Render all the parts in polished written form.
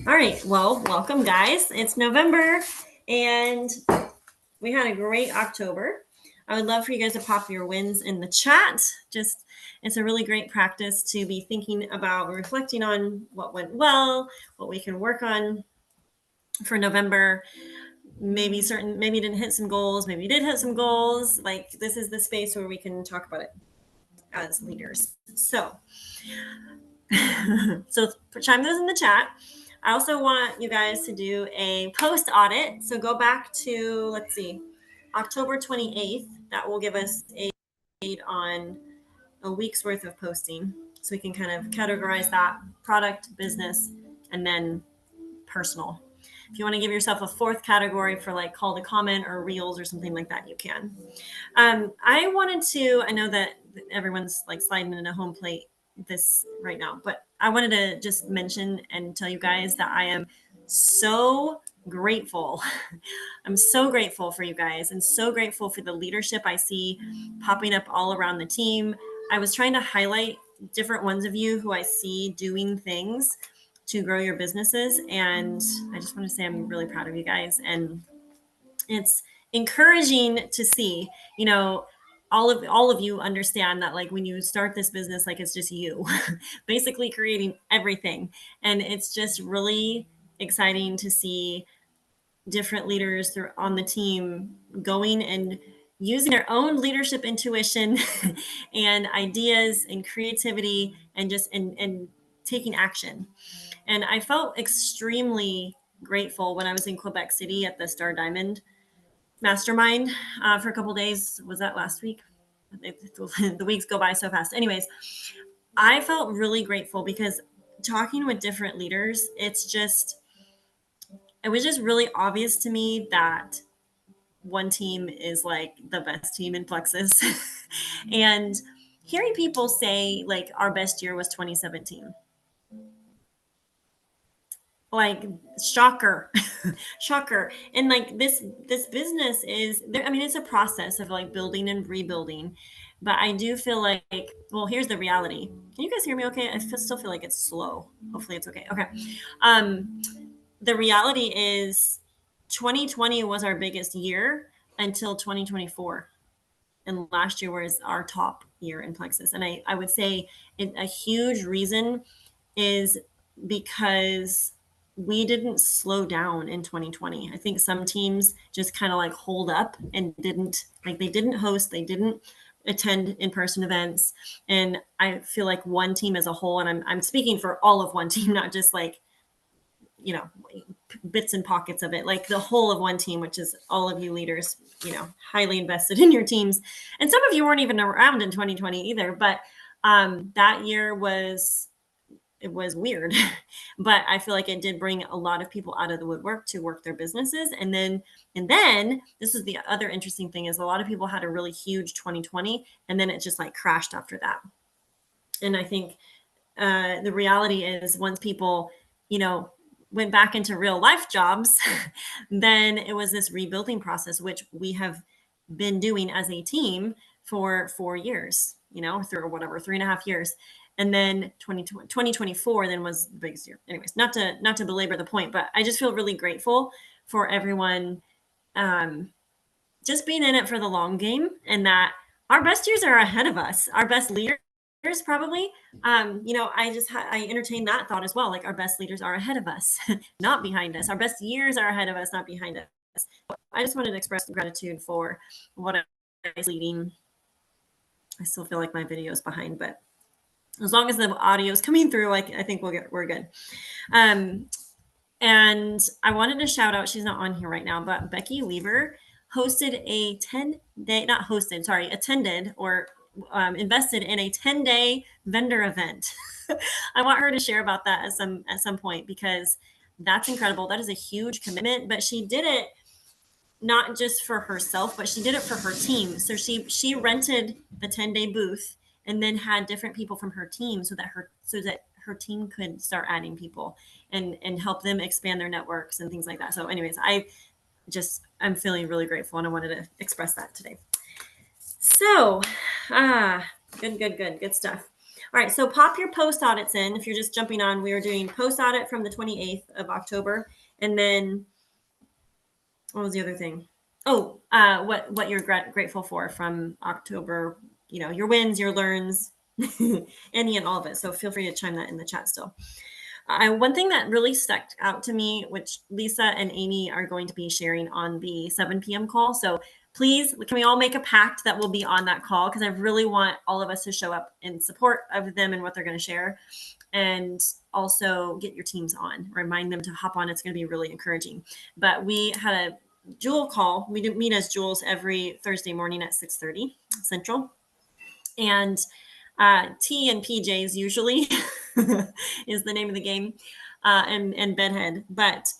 All right. Well, welcome, guys. It's November, and we had a great October. I would love for you guys to pop your wins in the chat. Just, it's a really great practice to be thinking about, reflecting on what went well, what we can work on for November. Maybe maybe you didn't hit some goals, maybe you did hit some goals. Like, this is the space where we can talk about it as leaders. So, so chime those in the chat. I also want you guys to do a post audit. So go back to, let's see, October 28th. That will give us a read on a week's worth of posting. So we can kind of categorize that: product, business, and then personal. If you want to give yourself a fourth category for like call to comment or reels or something like that, you can. I know that everyone's like sliding in a home plate this right now, but I wanted to just mention and tell you guys that I am so grateful. I'm so grateful for you guys and so grateful for the leadership I see popping up all around the team. I was trying to highlight different ones of you who I see doing things to grow your businesses. And I just want to say I'm really proud of you guys. And it's encouraging to see, all of you understand that, like, when you start this business, like, it's just you basically creating everything. And it's just really exciting to see different leaders on the team going and using their own leadership intuition and ideas and creativity and just and taking action. And I felt extremely grateful when I was in Quebec City at the Star Diamond Mastermind for a couple of days. Was that last week? The weeks go by so fast. Anyways, I felt really grateful because talking with different leaders, it was just really obvious to me that one team is like the best team in Plexus. And hearing people say like our best year was 2017, like, shocker. Shocker. And like this business is there. I mean, it's a process of like building and rebuilding, but I do feel like, well, here's the reality. Can you guys hear me okay? Still feel like it's slow. Hopefully it's okay. Okay. The reality is 2020 was our biggest year until 2024, and last year was our top year in Plexus. And I would say a huge reason is because we didn't slow down in 2020. I think some teams just kind of like hold up and they didn't host, they didn't attend in-person events. And I feel like one team as a whole, and I'm speaking for all of one team, not just like, bits and pockets of it, like the whole of one team, which is all of you leaders, highly invested in your teams. And some of you weren't even around in 2020 either, but that year was weird. But I feel like it did bring a lot of people out of the woodwork to work their businesses. And then this is the other interesting thing, is a lot of people had a really huge 2020, and then it just like crashed after that. And I think the reality is, once people, went back into real life jobs, then it was this rebuilding process, which we have been doing as a team for 4 years, through whatever, 3.5 years. And then 2024 then was the biggest year. Anyways, not to belabor the point, but I just feel really grateful for everyone just being in it for the long game, and that our best years are ahead of us. Our best leaders probably, I entertain that thought as well. Like, our best leaders are ahead of us, not behind us. Our best years are ahead of us, not behind us. I just wanted to express gratitude for what I was leading. I still feel like my video is behind, but as long as the audio is coming through, I think we're good. And I wanted to shout out, she's not on here right now, but Becky Weaver hosted a 10-day, not hosted, sorry, attended or invested in a 10-day vendor event. I want her to share about that at some point, because that's incredible. That is a huge commitment, but she did it not just for herself, but she did it for her team. So she rented the 10-day booth and then had different people from her team so that her team could start adding people and help them expand their networks and things like that. So anyways, I'm feeling really grateful, and I wanted to express that today. So, good stuff. All right, so pop your post audits in. If you're just jumping on, we are doing post audit from the 28th of October. And then what was the other thing? Oh, what you're grateful for from October, your wins, your learns, any and all of it. So feel free to chime that in the chat still. One thing that really stuck out to me, which Lisa and Amy are going to be sharing on the 7 p.m. call. So please, can we all make a pact that we'll be on that call? Because I really want all of us to show up in support of them and what they're going to share. And also get your teams on. Remind them to hop on. It's going to be really encouraging. But we had a Jewel call. We meet as Jewels every Thursday morning at 6:30 Central. And T and PJs usually is the name of the game, and Bedhead. But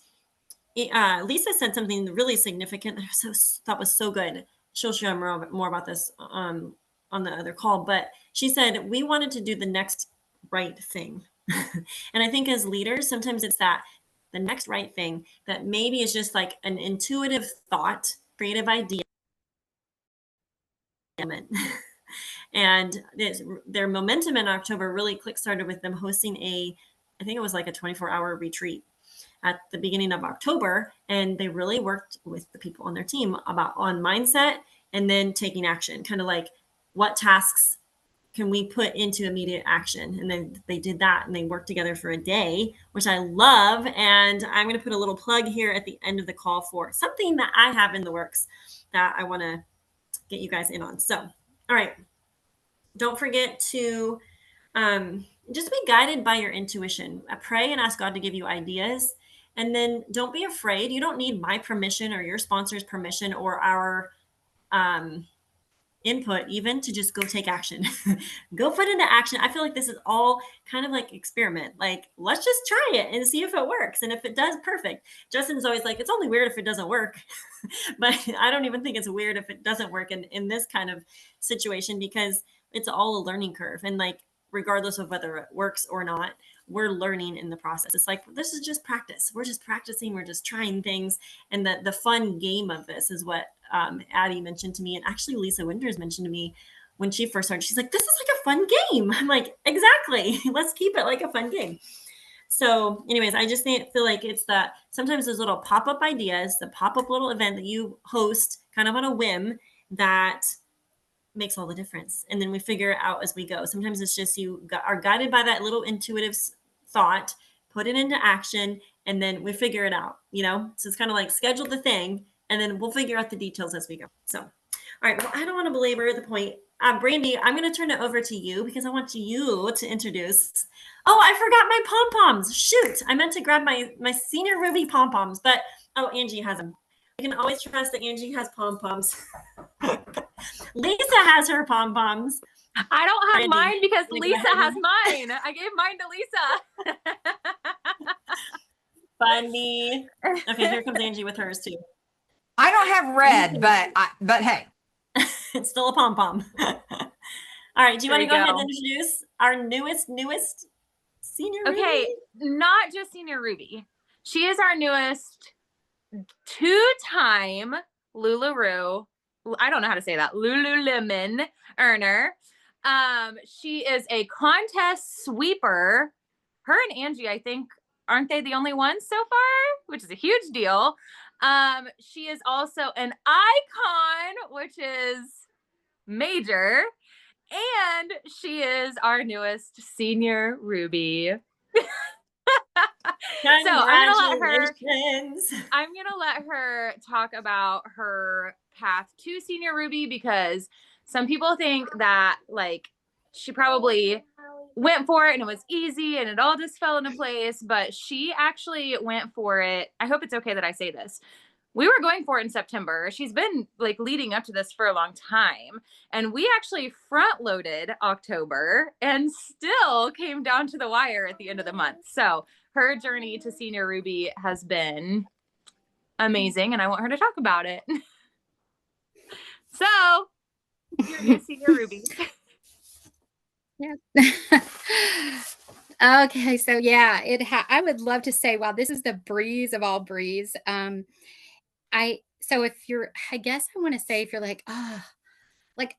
Lisa said something really significant that I thought was so good. She'll share more about this on the other call. But she said we wanted to do the next right thing. And I think as leaders, sometimes it's that the next right thing that maybe is just like an intuitive thought, creative idea. And their momentum in October really started with them hosting I think it was like a 24-hour retreat at the beginning of October. And they really worked with the people on their team on mindset and then taking action, kind of like what tasks can we put into immediate action? And then they did that and they worked together for a day, which I love. And I'm going to put a little plug here at the end of the call for something that I have in the works that I want to get you guys in on. So, all right. Don't forget to just be guided by your intuition. Pray and ask God to give you ideas. And then don't be afraid. You don't need my permission or your sponsor's permission or our input even to just go take action. Go put into action. I feel like this is all kind of like experiment. Like, let's just try it and see if it works. And if it does, perfect. Justin's always like, it's only weird if it doesn't work. But I don't even think it's weird if it doesn't work in this kind of situation, because it's all a learning curve. And like, regardless of whether it works or not, we're learning in the process. It's like, this is just practice. We're just practicing. We're just trying things. And the fun game of this is what Addie mentioned to me. And actually Lisa Winters mentioned to me when she first started. She's like, this is like a fun game. I'm like, exactly. Let's keep it like a fun game. So anyways, I just feel like it's that sometimes those little pop-up ideas, the pop-up little event that you host kind of on a whim, that makes all the difference. And then we figure it out as we go. Sometimes it's just you are guided by that little intuitive thought, put it into action, and then we figure it out, So it's kind of like schedule the thing, and then we'll figure out the details as we go. So, all right. Well, I don't want to belabor the point. Brandy, I'm going to turn it over to you because I want you to introduce. Oh, I forgot my pom-poms. Shoot. I meant to grab my Senior Ruby pom-poms, but Angie has them. You can always trust that Angie has pom-poms. Lisa has her pom-poms. I don't have mine because Lisa has mine. I gave mine to Lisa. Funny. Okay, here comes Angie with hers too. I don't have red, but hey. It's still a pom-pom. All right, do you want to go ahead and introduce our newest Senior Ruby? Okay, not just Senior Ruby. She is our newest 2-time LuLaRoe, I don't know how to say that, Lululemon earner. She is a contest sweeper. Her and Angie, I think, aren't they the only ones so far? Which is a huge deal. She is also an icon, which is major. And she is our newest Senior Ruby. So I'm gonna let her talk about her path to Senior Ruby, because some people think that like she probably went for it and it was easy and it all just fell into place, but she actually went for it. I hope it's okay that I say this. We were going for it in September. She's been like leading up to this for a long time. And we actually front loaded October and still came down to the wire at the end of the month. So her journey to Senior Ruby has been amazing. And I want her to talk about it. So your new Senior Ruby. Yeah. Okay. So yeah, I would love to say, wow, this is the breeze of all breeze. So if you're, I guess I want to say, if you're like, oh, like,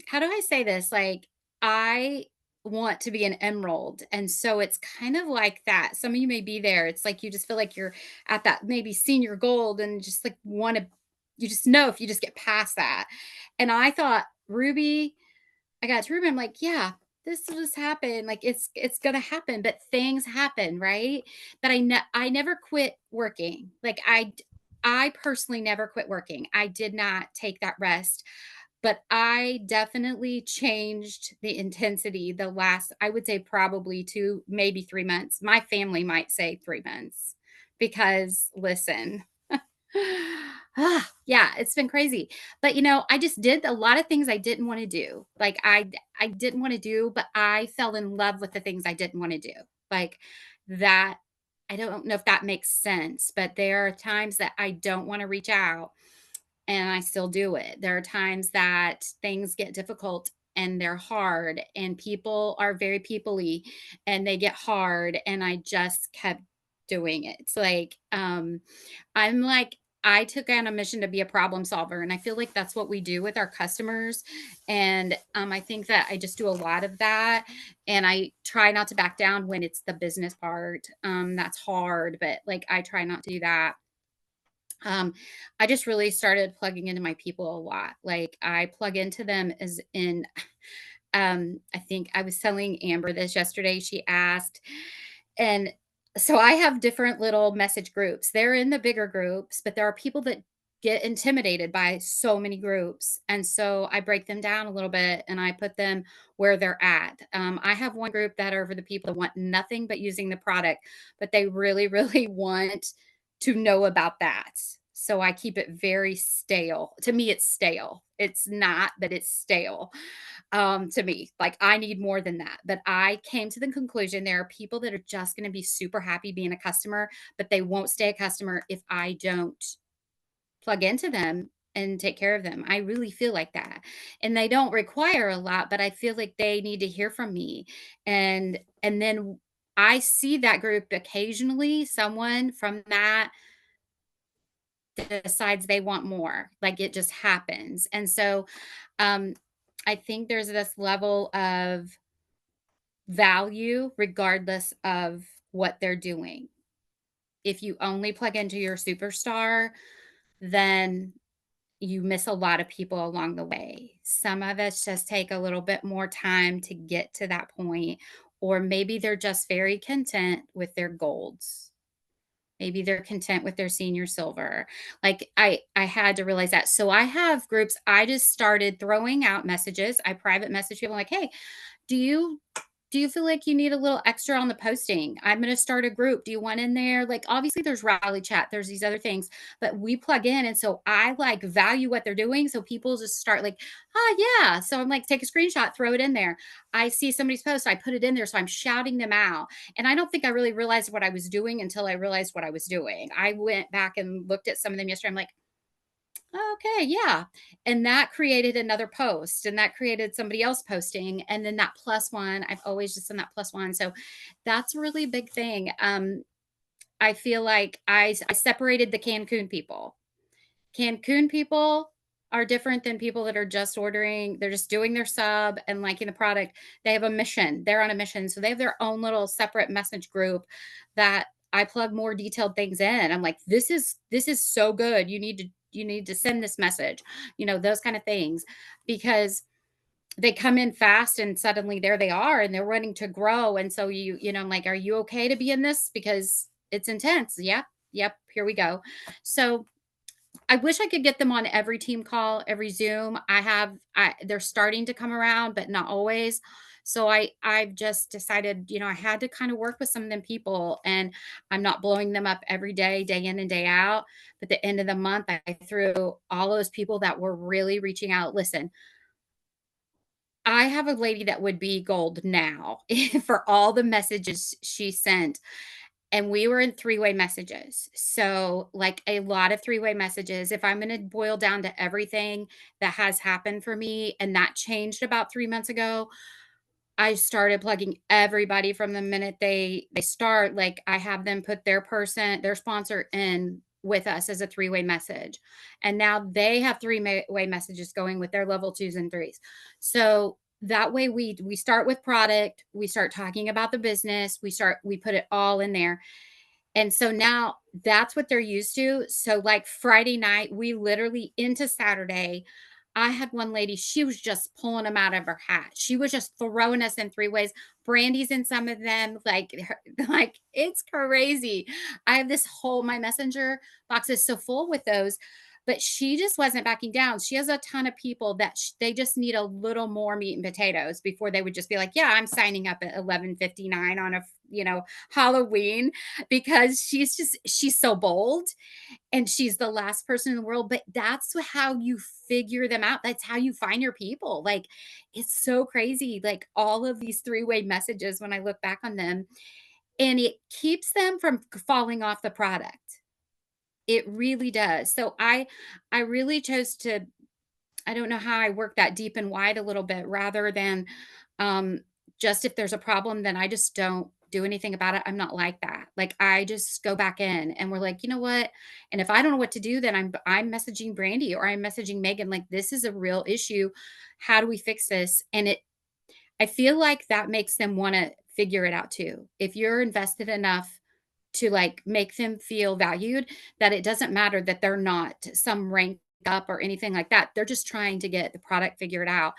how do I say this? Like, I want to be an emerald. And so it's kind of like that. Some of you may be there. It's like you just feel like you're at that maybe senior gold and just like want to, you just know if you just get past that. And I thought, Ruby, I got to Ruby, I'm like, yeah, this will just happen. Like it's gonna happen, but things happen, right? But I never quit working. Like I personally never quit working. I did not take that rest, but I definitely changed the intensity the last, I would say probably 2, maybe 3 months. My family might say 3 months because listen, yeah, it's been crazy. But I just did a lot of things I didn't want to do. Like I didn't want to do, but I fell in love with the things I didn't want to do. Like that I don't know if that makes sense, but there are times that I don't want to reach out and I still do it. There are times that things get difficult and they're hard and people are very peoply and they get hard and I just kept doing it. It's like I'm like I took on a mission to be a problem solver and I feel like that's what we do with our customers and I think that I just do a lot of that and I try not to back down when it's the business part. That's hard, but like I try not to do that. um, I just really started plugging into my people a lot. Like I plug into them as in, I think I was telling Amber this yesterday. She asked, and so I have different little message groups. They're in the bigger groups, but there are people that get intimidated by so many groups. And so I break them down a little bit and I put them where they're at. I have one group that are for the people that want nothing but using the product, but they really, really want to know about that. So I keep it very stale. To me, it's stale. It's not, but it's stale to me. Like I need more than that. But I came to the conclusion there are people that are just going to be super happy being a customer, but they won't stay a customer if I don't plug into them and take care of them. I really feel like that. And they don't require a lot, but I feel like they need to hear from me. And then I see that group occasionally, someone from that decides they want more. Like it just happens. And so um I think there's this level of value regardless of what they're doing. If you only plug into your superstar, then you miss a lot of people along the way. Some of us just take a little bit more time to get to that point, or maybe they're just very content with their golds. Maybe they're content with their senior silver. Like I had to realize that. So I have groups. I just started throwing out messages. I private message people like, "Hey, do you do you feel like you need a little extra on the posting? I'm going to start a group. Do you want in there?" Like obviously there's rally chat, there's these other things, but we plug in and so I like value what they're doing so people just start like, "Oh yeah." So I'm like take a screenshot, throw it in there. I see somebody's post, I put it in there so I'm shouting them out. And I don't think I really realized what I was doing until I realized what I was doing. I went back and looked at some of them yesterday. I'm like, okay, yeah. And that created another post and that created somebody else posting. And then that plus one, I've always just done that plus one. So that's a really big thing. I feel like I separated the Cancun people. Cancun people are different than people that are just ordering, they're just doing their sub and liking the product. They have a mission. They're on a mission. So they have their own little separate message group that I plug more detailed things in. I'm like, this is so good. You need to send this message, those kind of things because they come in fast and suddenly there they are and they're wanting to grow. And so I'm like, are you okay to be in this? Because it's intense. Yep. Yep. Here we go. So I wish I could get them on every team call, every Zoom. They're starting to come around, but not always. So I've just decided, I had to kind of work with some of them people and I'm not blowing them up every day in and day out. But at the end of the month, I threw all those people that were really reaching out. Listen, I have a lady that would be gold now for all the messages she sent and we were in three-way messages. So, like a lot of three-way messages. If I'm going to boil down to everything that has happened for me, and that changed about 3 months ago, I started plugging everybody from the minute they start. Like I have them put their sponsor in with us as a three-way message. And now they have three-way messages going with their level twos and threes. So that way we start with product, we start talking about the business, we put it all in there. And so now that's what they're used to. So like Friday night, we literally into Saturday, I had one lady, she was just pulling them out of her hat. She was just throwing us in three ways. Brandy's in some of them, like, like it's crazy. I have this whole my messenger box is so full with those, but she just wasn't backing down. She has a ton of people that they just need a little more meat and potatoes before they would just be like, yeah, I'm signing up at 11:59 on a Halloween, because she's so bold and she's the last person in the world. But that's how you figure them out. That's how you find your people. Like, it's so crazy. Like all of these three-way messages, when I look back on them, and it keeps them from falling off the product. It really does. So I really chose to, I don't know how I work that deep and wide a little bit, rather than um just if there's a problem, then I just don't do anything about it. I'm not like that. Like I just go back in and we're like, you know what? And if I don't know what to do, then I'm messaging Brandy or I'm messaging Megan, like, this is a real issue. How do we fix this? And I feel like that makes them want to figure it out too. If you're invested enough to like make them feel valued, that it doesn't matter that they're not some rank up or anything like that. They're just trying to get the product figured out.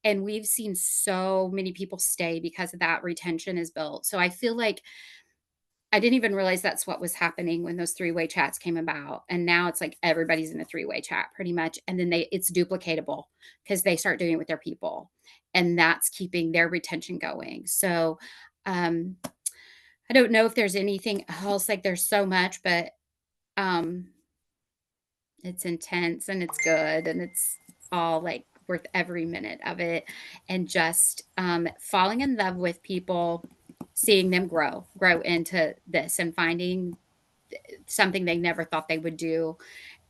And we've seen so many people stay because of that. Retention is built. So I feel like I didn't even realize that's what was happening when those three-way chats came about. And now it's like everybody's in a three-way chat pretty much. And then it's duplicatable because they start doing it with their people. And that's keeping their retention going. So um I don't know if there's anything else, like there's so much, but um it's intense and it's good and it's all like worth every minute of it. And just falling in love with people, seeing them grow into this and finding something they never thought they would do,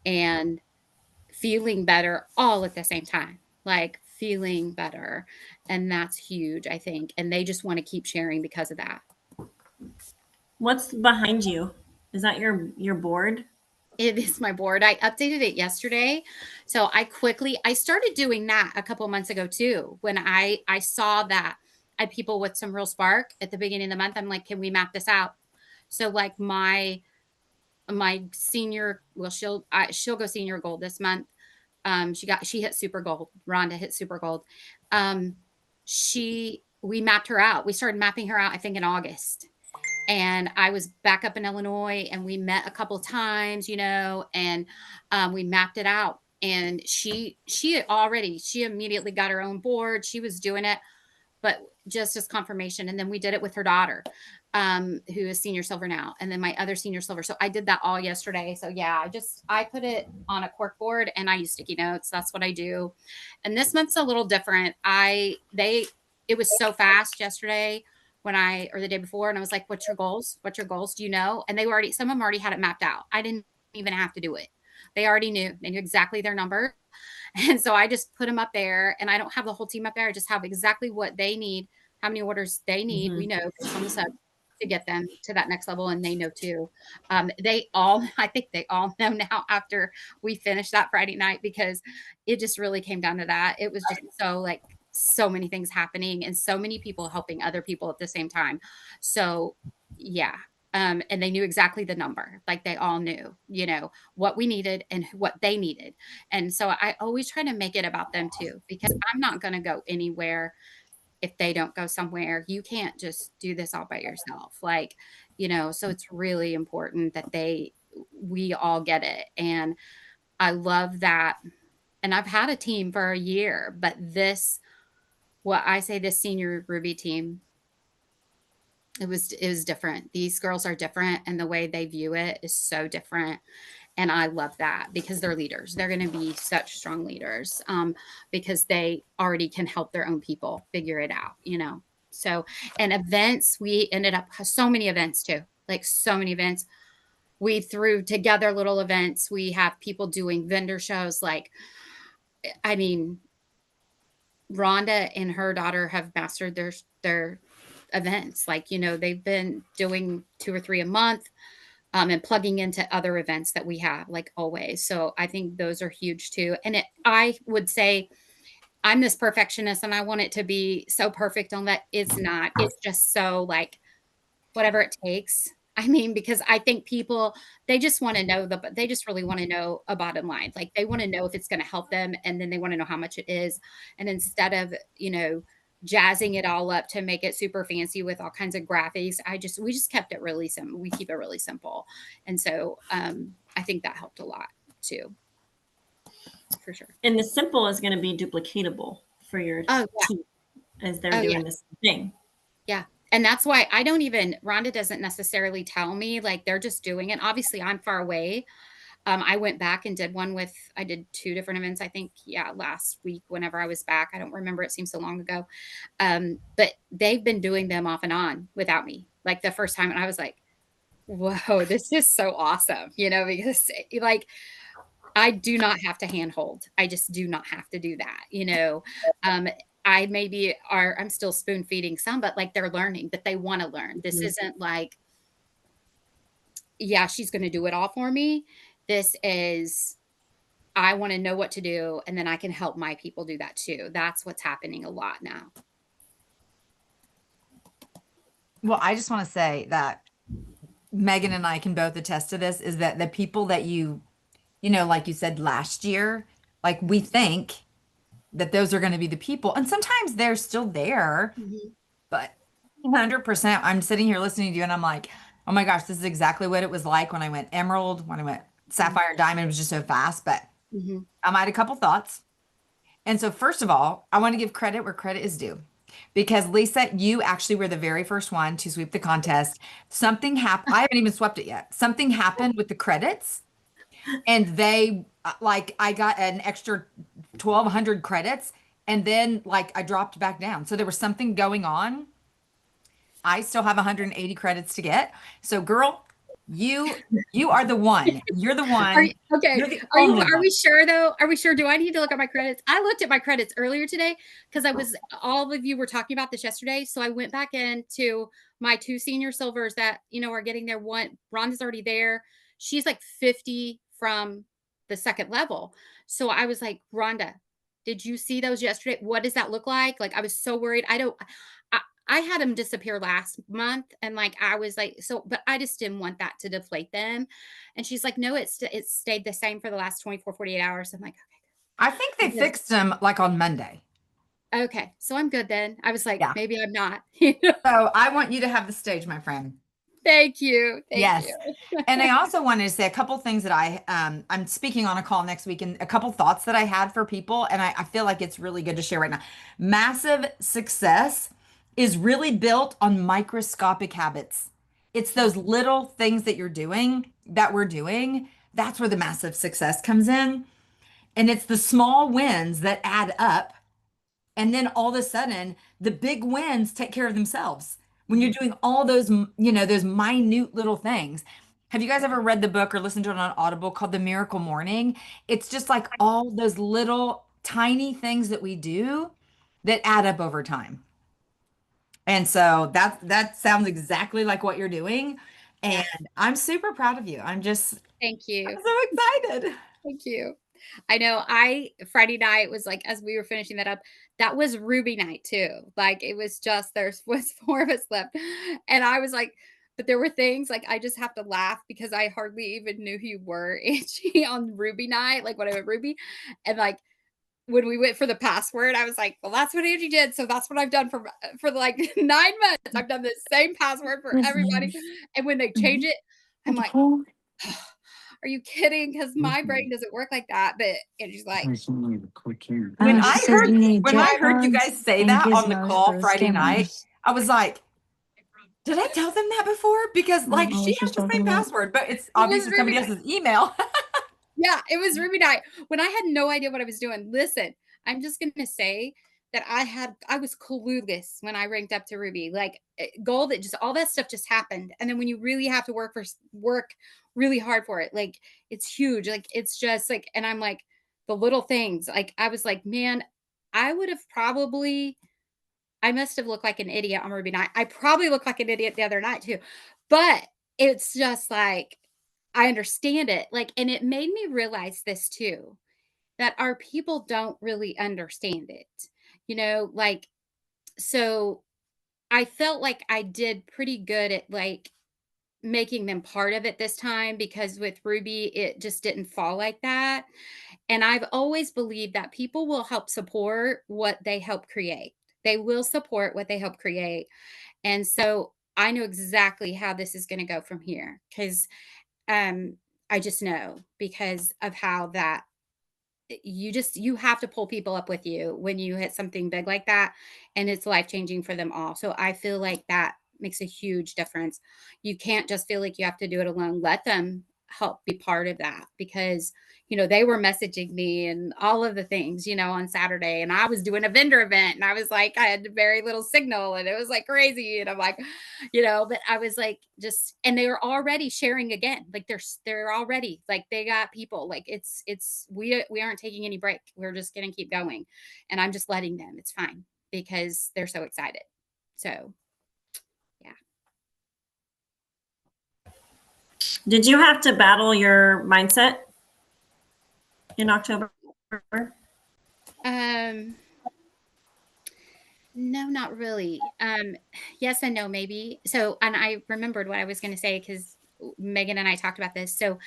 and feeling better all at the same time, like feeling better. And that's huge, I think. And they just want to keep sharing because of that. What's behind you? Is that your board? It is my board. I updated it yesterday. So I started doing that a couple of months ago too. When I saw that I had people with some real spark at the beginning of the month, I'm like, can we map this out? So like my senior, well, she'll go senior gold this month. She hit super gold. Rhonda hit super gold. We mapped her out. We started mapping her out, I think, in August. And I was back up in Illinois and we met a couple of times, and we mapped it out. And she immediately got her own board. She was doing it, but just as confirmation. And then we did it with her daughter, who is senior silver now. And then my other senior silver. So I did that all yesterday. So yeah, I put it on a cork board and I use sticky notes. That's what I do. And this month's a little different. It was so fast yesterday or the day before. And I was like, what's your goals? What's your goals? Do you know? And some of them already had it mapped out. I didn't even have to do it. They already knew. They knew exactly their number. And so I just put them up there, and I don't have the whole team up there. I just have exactly what they need, how many orders they need. Mm-hmm. We know on the sub to get them to that next level. And they know too. I think they all know now after we finished that Friday night, because it just really came down to that. It was just so many things happening and so many people helping other people at the same time. So yeah. And they knew exactly the number. Like they all knew, what we needed and what they needed. And so I always try to make it about them too, because I'm not going to go anywhere if they don't go somewhere. You can't just do this all by yourself. So it's really important that we all get it. And I love that. And I've had a team for a year, but this senior Ruby team, it was different. These girls are different, and the way they view it is so different. And I love that, because they're leaders. They're going to be such strong leaders, because they already can help their own people figure it out, So, and events, we ended up so many events too, like so many events. We threw together little events. We have people doing vendor shows. Rhonda and her daughter have mastered their events. They've been doing 2 or 3 a month, and plugging into other events that we have, like always. So I think those are huge too. And I would say I'm this perfectionist and I want it to be so perfect on that. It's not. It's just so like whatever it takes. I mean, because I think people, they just want to know they just really want to know a bottom line. Like they want to know if it's going to help them and then they want to know how much it is. And instead of, jazzing it all up to make it super fancy with all kinds of graphics, we just kept it really simple. We keep it really simple. And so I think that helped a lot too. For sure. And the simple is going to be duplicatable for your team as they're doing this thing. Yeah. And that's why Rhonda doesn't necessarily tell me, like they're just doing it. Obviously I'm far away. I went back and I did 2 different events, I think, last week, whenever I was back. I don't remember. It seems so long ago. But they've been doing them off and on without me, like the first time. And I was like, whoa, this is so awesome, because like, I do not have to handhold. I just do not have to do that, I'm still spoon feeding some, but like they're learning that they want to learn. This isn't like, she's going to do it all for me. This is, I want to know what to do, and then I can help my people do that too. That's what's happening a lot now. Well, I just want to say that Megan and I can both attest to this, is that the people that like you said last year, like we think that those are going to be the people. And sometimes they're still there, but 100%, I'm sitting here listening to you and I'm like, oh my gosh, this is exactly what it was like when I went Emerald, when I went Sapphire, Diamond. It was just so fast, but I had a couple thoughts. And so first of all, I want to give credit where credit is due, because Lisa, you actually were the very first one to sweep the contest. Something happened. I haven't even swept it yet. Something happened with the credits, and they I got an extra 1,200 credits, and then I dropped back down. So there was something going on. I still have 180 credits to get. So girl, you are the one. You're the one. Are we sure though? Are we sure? Do I need to look at my credits? I looked at my credits earlier today because all of you were talking about this yesterday. So I went back into my 2 senior silvers that, are getting their one. Rhonda's already there. She's like 50 from the 2nd level. So I was like, Rhonda, did you see those yesterday? What does that look like? Like, I was so worried. I had them disappear last month, and I was like, but I just didn't want that to deflate them. And she's like, no, it's stayed the same for the last 24, 48 hours. I'm like, okay. I think they fixed them on Monday. Okay. So I'm good then. I was like, maybe I'm not. So I want you to have the stage, my friend. Thank you. Thank you. And I also wanted to say a couple things that I'm speaking on a call next week, and a couple thoughts that I had for people. And I feel like it's really good to share right now. Massive success is really built on microscopic habits. It's those little things that we're doing. That's where the massive success comes in. And it's the small wins that add up. And then all of a sudden, the big wins take care of themselves. When you're doing all those, those minute little things. Have you guys ever read the book or listened to it on Audible called The Miracle Morning? It's just like all those little tiny things that we do that add up over time. And so that sounds exactly like what you're doing. And I'm super proud of you. Thank you. I'm so excited. Thank you. I know Friday night was as we were finishing that up, that was Ruby night too. It was just, there was 4 of us left. And I was like, but there were things I just have to laugh because I hardly even knew who you were, Angie, on Ruby night, when I went Ruby. And when we went for the password, I was like, well, that's what Angie did. So that's what I've done for 9 months. I've done the same password for everybody. And when they change it, I'm like, oh, are you kidding? Because my brain doesn't work like that. But Angie's like, when I heard you guys say that on the call Friday night, I was like, did I tell them that before? Because she has the same password, but it's obviously somebody else's email. Yeah, it was Ruby night when I had no idea what I was doing. Listen, I'm just going to say that I was clueless when I ranked up to Ruby, gold. It just, all that stuff just happened. And then when you really have to work really hard for it, it's huge. It's just and I'm like, the little things, I was like, man, I must have looked like an idiot on Ruby night. I probably looked like an idiot the other night too, but it's just I understand it. And it made me realize this too, that our people don't really understand it. You know, like, so I felt like I did pretty good at like making them part of it this time, because with Ruby, it just didn't fall like that. And I've always believed that people will help support what they help create. They will support what they help create. And so I know exactly how this is going to go from here, because um I just know, because of how that you have to pull people up with you when you hit something big like that, and it's life changing for them all. So I feel like that makes a huge difference. You can't just feel like you have to do it alone. Let them help be part of that, because they were messaging me and all of the things, on Saturday, and I was doing a vendor event, and I was like, I had very little signal, and it was like crazy, and I'm like, but I was like, just, and they were already sharing again, like they're already like, they got people, like we aren't taking any break, we're just gonna keep going, and I'm just letting them, it's fine, because they're so excited. So yeah. Did you have to battle your mindset in October? No, not really. Yes and no, maybe. So, and I remembered what I was going to say, because Megan and I talked about this. So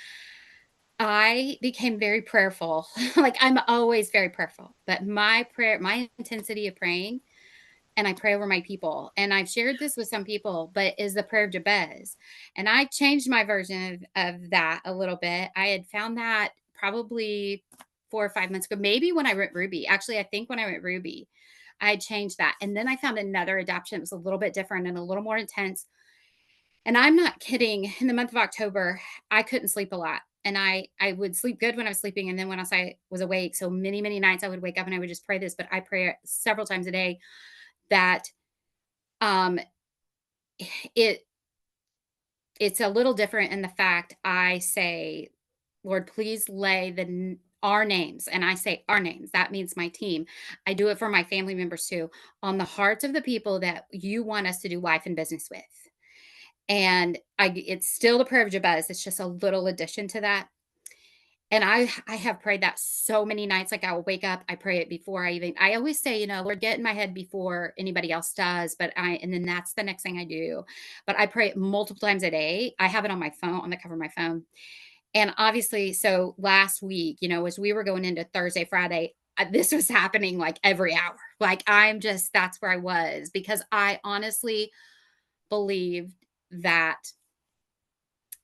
I became very prayerful. Like, I'm always very prayerful, but my intensity of praying, and I pray over my people. And I've shared this with some people, but is the prayer of Jabez. And I changed my version of that a little bit. I had found that probably 4 or 5 months ago, maybe when I went Ruby. Actually, I think when I went Ruby, I changed that. And then I found another adoption. It was a little bit different and a little more intense. And I'm not kidding. In the month of October, I couldn't sleep a lot. And I would sleep good when I was sleeping. And then when I was awake, so many, many nights I would wake up and I would just pray this, but I pray it several times a day, that um it it's a little different in the fact I say, Lord, please lay our names, and I say our names, that means my team. I do it for my family members too, on the hearts of the people that you want us to do life and business with. And it's still the prayer of Jabez, it's just a little addition to that. And I have prayed that so many nights. Like, I will wake up, I pray it before I always say, Lord, get in my head before anybody else does. And then that's the next thing I do. But I pray it multiple times a day. I have it on my phone, on the cover of my phone. And obviously, so last week, as we were going into Thursday, Friday, this was happening like every hour. Like, that's where I was, because I honestly believed that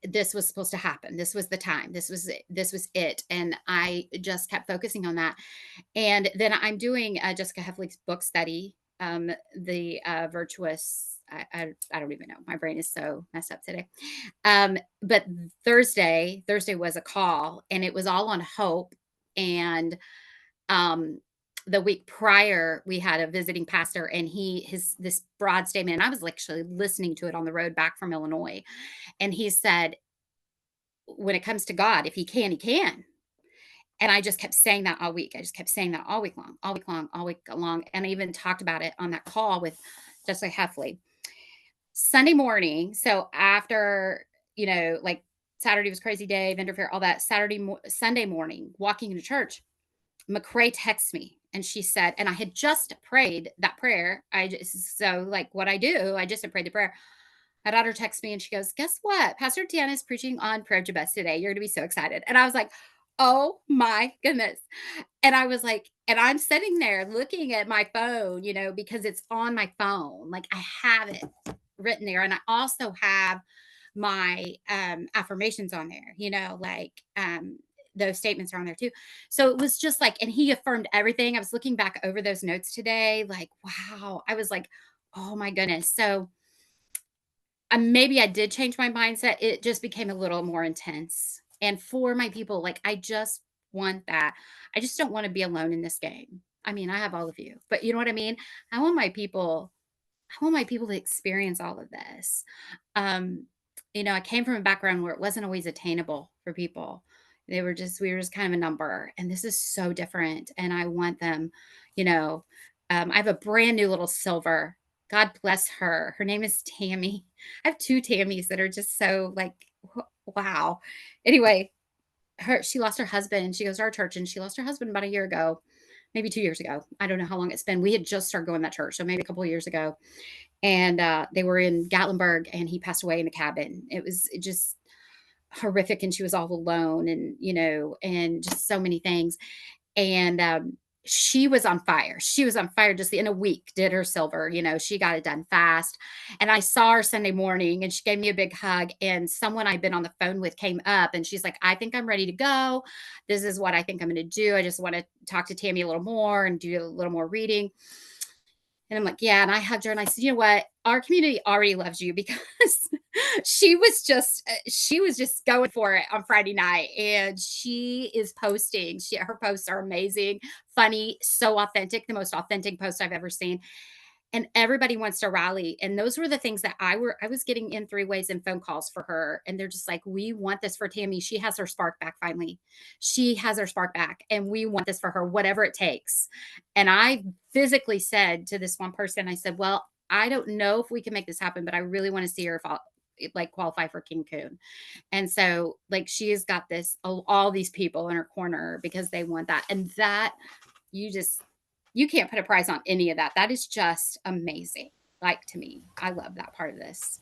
this was supposed to happen. This was the time. This was it. And I just kept focusing on that. And then I'm doing Jessica Heffley's book study, the Virtuous. I don't even know. My brain is so messed up today. But Thursday was a call, and it was all on hope. And the week prior, we had a visiting pastor, and this broad statement, and I was actually listening to it on the road back from Illinois. And he said, when it comes to God, if he can, he can. And I just kept saying that all week. I just kept saying that all week long, all week long, all week long. And I even talked about it on that call with Jessica Heffley. Sunday morning, so after, like, Saturday was crazy day, vendor fair, all that. Sunday morning, walking into church, McCrae texts me, and she said, and I had just prayed that prayer. So like what I do, I just had prayed the prayer. My daughter texts me and she goes, guess what? Pastor Deanna is preaching on prayer Jabez today. You're going to be so excited. And I was like, oh my goodness. And I was like, and I'm sitting there looking at my phone, because it's on my phone. Like, I have it written there. And I also have my affirmations on there, those statements are on there too. So it was just like, and he affirmed everything. I was looking back over those notes today, like, wow. I was like, oh my goodness. So maybe I did change my mindset. It just became a little more intense. And for my people, like, I just want that. I just don't want to be alone in this game. I mean, I have all of you, but you know what I mean? I want my people to experience all of this. I came from a background where it wasn't always attainable for people. We were just kind of a number, and this is so different. And I want them, I have a brand new little silver. God bless her. Her name is Tammy. I have two Tammys that are just so like, wow. Anyway, she lost her husband. She goes to our church, and she lost her husband about a year ago, maybe 2 years ago. I don't know how long it's been. We had just started going to that church, so maybe a couple of years ago. And they were in Gatlinburg, and he passed away in a cabin. It was just horrific, and she was all alone, and and just so many things. And she was on fire. She was on fire just in a week, did her silver. She got it done fast. And I saw her Sunday morning, and she gave me a big hug. And someone I'd been on the phone with came up, and she's like, I think I'm ready to go. This is what I think I'm going to do. I just want to talk to Tammy a little more and do a little more reading. And I'm like, yeah. And I hugged her, and I said, you know what? Our community already loves you, because she was just going for it on Friday night. And she is posting. Her posts are amazing, funny, so authentic, the most authentic post I've ever seen. And everybody wants to rally. And those were the things that I was getting in 3-ways and phone calls for her. And they're just like, we want this for Tammy. She has her spark back finally. She has her spark back. And we want this for her, whatever it takes. And I physically said to this one person, I said, well, I don't know if we can make this happen, but I really want to see her qualify for King Coon. And so she has got all these people in her corner because they want that. And that you can't put a price on any of that. That is just amazing. To me, I love that part of this.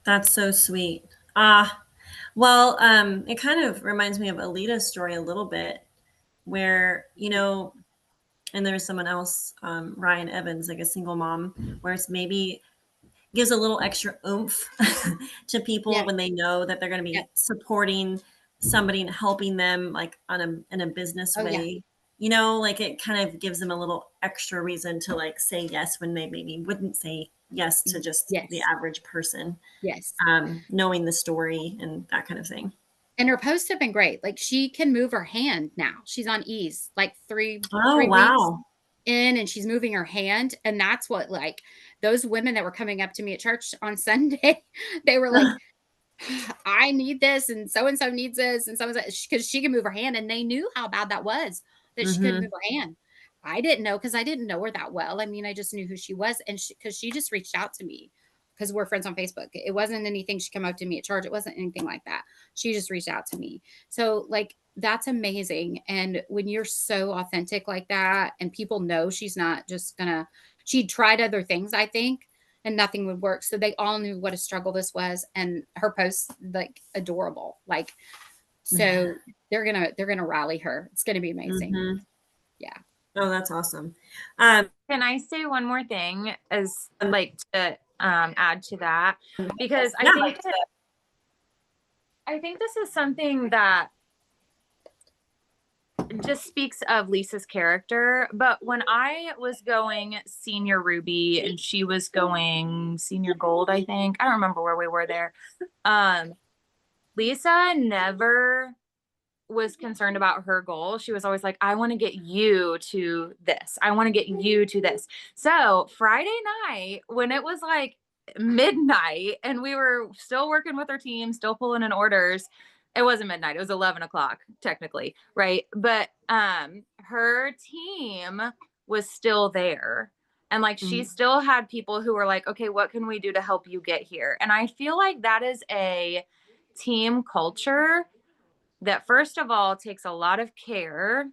That's so sweet. Well, it kind of reminds me of Alita's story a little bit, where, and there's someone else, Ryan Evans, like a single mom, where it's maybe gives a little extra oomph to people when they know that they're going to be supporting somebody and helping them in a business way. It kind of gives them a little extra reason to say yes when they maybe wouldn't say yes to just the average person. Yes. Knowing the story and that kind of thing. And her posts have been great. She can move her hand now. She's on ease, 3 wow. weeks in, and she's moving her hand. And that's what those women that were coming up to me at church on Sunday, they were like, I need this, and so needs this, and so because she can move her hand, and they knew how bad that was, that she couldn't move her hand. I didn't know, because I didn't know her that well. I mean, I just knew who she was, and because she just reached out to me because we're friends on Facebook. It wasn't anything she came up to me at church. It wasn't anything like that. She just reached out to me. So that's amazing. And when you're so authentic like that, and people know she's not just she tried other things, I think, and nothing would work. So they all knew what a struggle this was. And her posts, adorable. So they're gonna rally her. It's gonna be amazing. Yeah. Oh, that's awesome. Can I say one more thing as to add to that? Because I think this is something that just speaks of Lisa's character. But when I was going senior ruby and she was going senior gold, I think, I don't remember where we were there. Lisa never was concerned about her goal. She was always like, I want to get you to this. I want to get you to this. So Friday night, when it was midnight and we were still working with our team, still pulling in orders, it wasn't midnight. It was 11 o'clock technically. Right. But, her team was still there. And she still had people who were like, okay, what can we do to help you get here? And I feel like that is a team culture that, first of all, takes a lot of care.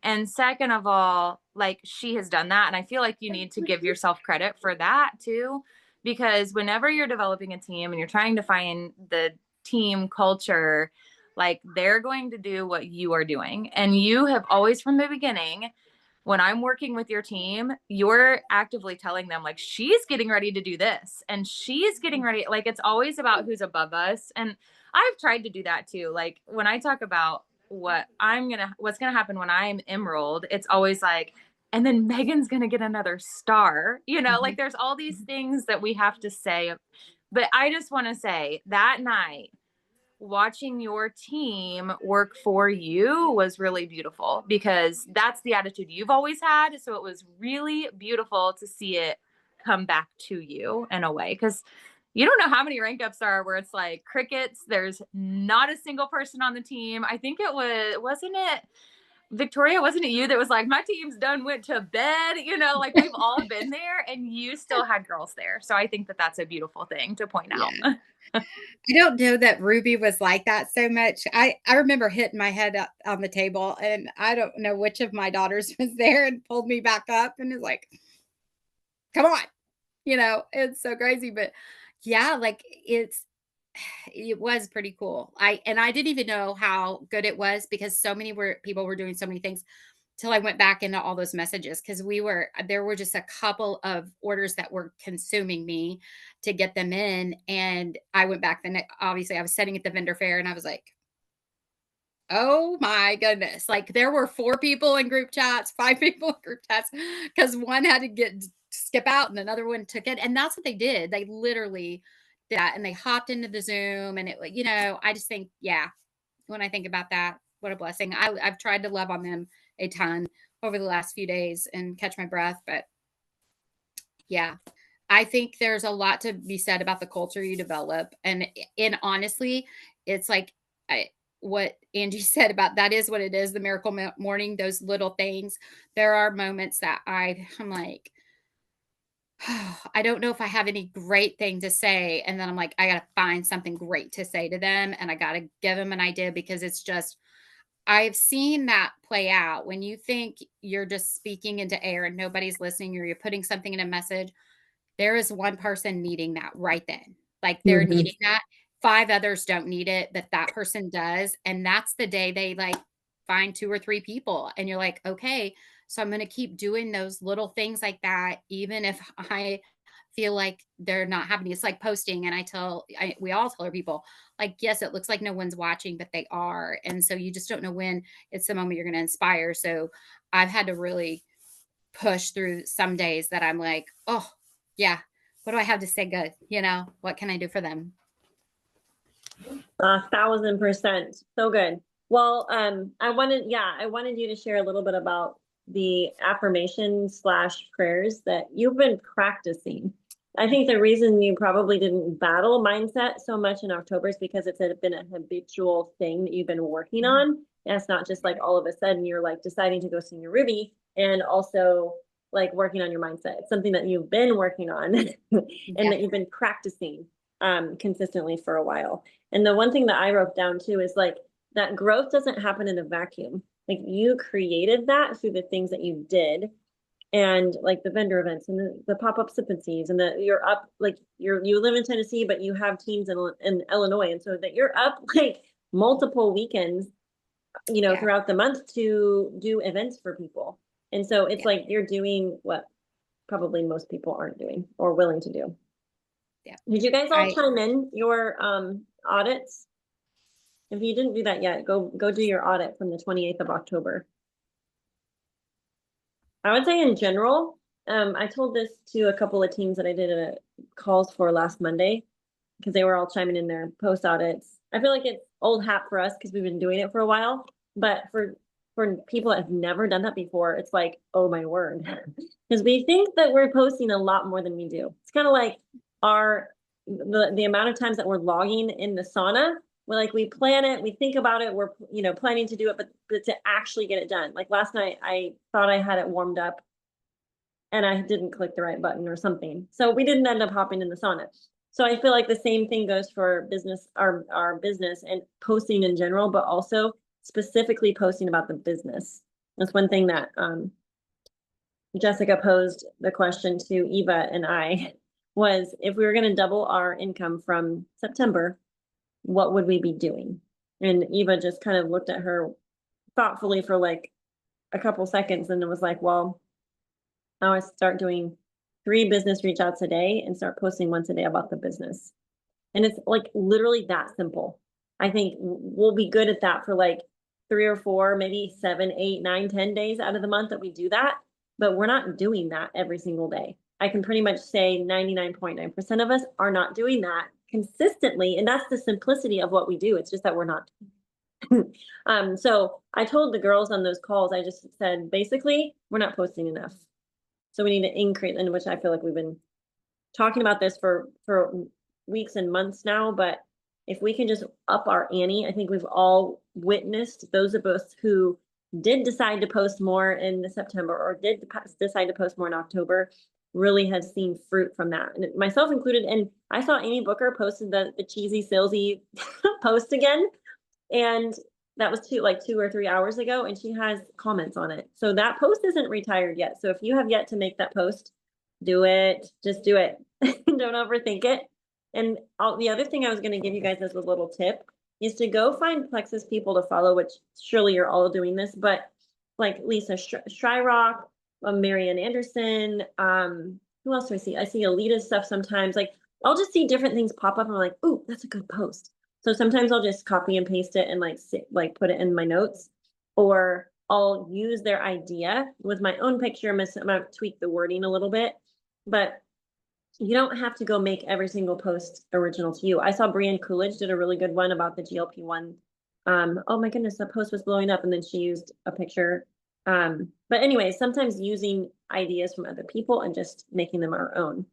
And second of all, she has done that. And I feel like you need to give yourself credit for that too, because whenever you're developing a team and you're trying to find the team culture, they're going to do what you are doing. And you have always, from the beginning, when I'm working with your team, you're actively telling them she's getting ready to do this and she's getting ready. It's always about who's above us. And I've tried to do that too. When I talk about what's going to happen when I'm Emerald, it's always and then Megan's going to get another star, there's all these things that we have to say. But I just want to say that night, watching your team work for you was really beautiful, because that's the attitude you've always had. So it was really beautiful to see it come back to you in a way, because you don't know how many rank ups are where it's crickets. There's not a single person on the team. I think it wasn't it Victoria, wasn't it you that was like, my team's done went to bed? Like we've all been there and you still had girls there. So I think that that's a beautiful thing to point out. Yeah. I don't know that Ruby was like that so much. I remember hitting my head up on the table, and I don't know which of my daughters was there and pulled me back up and is like, come on. It's so crazy. But yeah, like it was pretty cool. I didn't even know how good it was because so many people were doing so many things till I went back into all those messages because there were just a couple of orders that were consuming me to get them in. And I went back then obviously I was sitting at the vendor fair and I was like, oh my goodness. Like there were 4 people in group chats, 5 people in group chats, because one had to skip out and another one took it. And that's what they did. They literally did that and they hopped into the Zoom and I just think, yeah, when I think about that, what a blessing. I've tried to love on them a ton over the last few days and catch my breath. But yeah, I think there's a lot to be said about the culture you develop. And honestly, it's like what Angie said about that is what it is, the miracle morning, those little things. There are moments that I'm like, I don't know if I have any great thing to say. And then I'm like, I got to find something great to say to them. And I got to give them an idea because it's just, I've seen that play out when you think you're just speaking into air and nobody's listening or you're putting something in a message. There is one person needing that right then. Like they're needing that. 5 others don't need it, but that person does. And that's the day they like find 2 or 3 people. And you're like, okay, so I'm going to keep doing those little things like that, even if I feel like they're not happening. It's like posting. And we all tell our people, like, yes, it looks like no one's watching, but they are. And so you just don't know when it's the moment you're going to inspire. So I've had to really push through some days that I'm like, oh, yeah, what do I have to say good? What can I do for them? 1,000%. So good. Well, I wanted you to share a little bit about the affirmations / prayers that you've been practicing. I think the reason you probably didn't battle mindset so much in October is because it's been a habitual thing that you've been working on. And it's not just like all of a sudden you're like deciding to go Senior Ruby and also like working on your mindset. It's something that you've been working on and that you've been practicing consistently for a while. And the one thing that I wrote down too is like that growth doesn't happen in a vacuum. Like you created that through the things that you did, and like the vendor events and the pop-up sip and seeds, and you're up like you live in Tennessee, but you have teams in Illinois, and so that you're up like multiple weekends, throughout the month to do events for people. And so it's like you're doing what probably most people aren't doing or willing to do. Yeah. Did you guys all chime in your audits? If you didn't do that yet, go do your audit from the 28th of October. I would say in general, I told this to a couple of teams that I did calls for last Monday because they were all chiming in their post audits. I feel like it's old hat for us because we've been doing it for a while, but for people that have never done that before, it's like, oh my word, because we think that we're posting a lot more than we do. It's kind of like the amount of times that we're logging in the sauna. We plan it, we think about it, we're planning to do it, but to actually get it done. Like last night, I thought I had it warmed up and I didn't click the right button or something. So we didn't end up hopping in the sauna. So I feel like the same thing goes for business, our business and posting in general, but also specifically posting about the business. That's one thing that Jessica posed the question to Eva and I was, if we were going to double our income from September, what would we be doing? And Eva just kind of looked at her thoughtfully for like a couple seconds and it was like, well, I would start doing 3 business reach outs a day and start posting once a day about the business. And it's like literally that simple. I think we'll be good at that for like 3 or 4, maybe 7, 8, 9, 10 days out of the month that we do that. But we're not doing that every single day. I can pretty much say 99.9% of us are not doing that consistently. And that's the simplicity of what we do. It's just that we're not. So I told the girls on those calls, I just said, basically, we're not posting enough. So we need to increase, in which I feel like we've been talking about this for weeks and months now. But if we can just up our ante, I think we've all witnessed, those of us who did decide to post more in the September or did decide to post more in October really has seen fruit from that, and myself included. And I saw Amy Booker posted the cheesy salesy post again, and that was 2 or 3 hours ago, and she has comments on it. So that post isn't retired yet. So if you have yet to make that post, do it. Just do it. Don't overthink it. And the other thing I was going to give you guys as a little tip is to go find Plexus people to follow, which surely you're all doing this, but like Lisa Shryock, Marianne Anderson, who else do I see? I see Alita's stuff sometimes. Like I'll just see different things pop up and I'm like, ooh, that's a good post. So sometimes I'll just copy and paste it and like put it in my notes, or I'll use their idea with my own picture. I'm gonna tweak the wording a little bit, but you don't have to go make every single post original to you. I saw Brianne Coolidge did a really good one about the GLP-1. Oh my goodness, that post was blowing up, and then she used a picture. But anyway, sometimes using ideas from other people and just making them our own.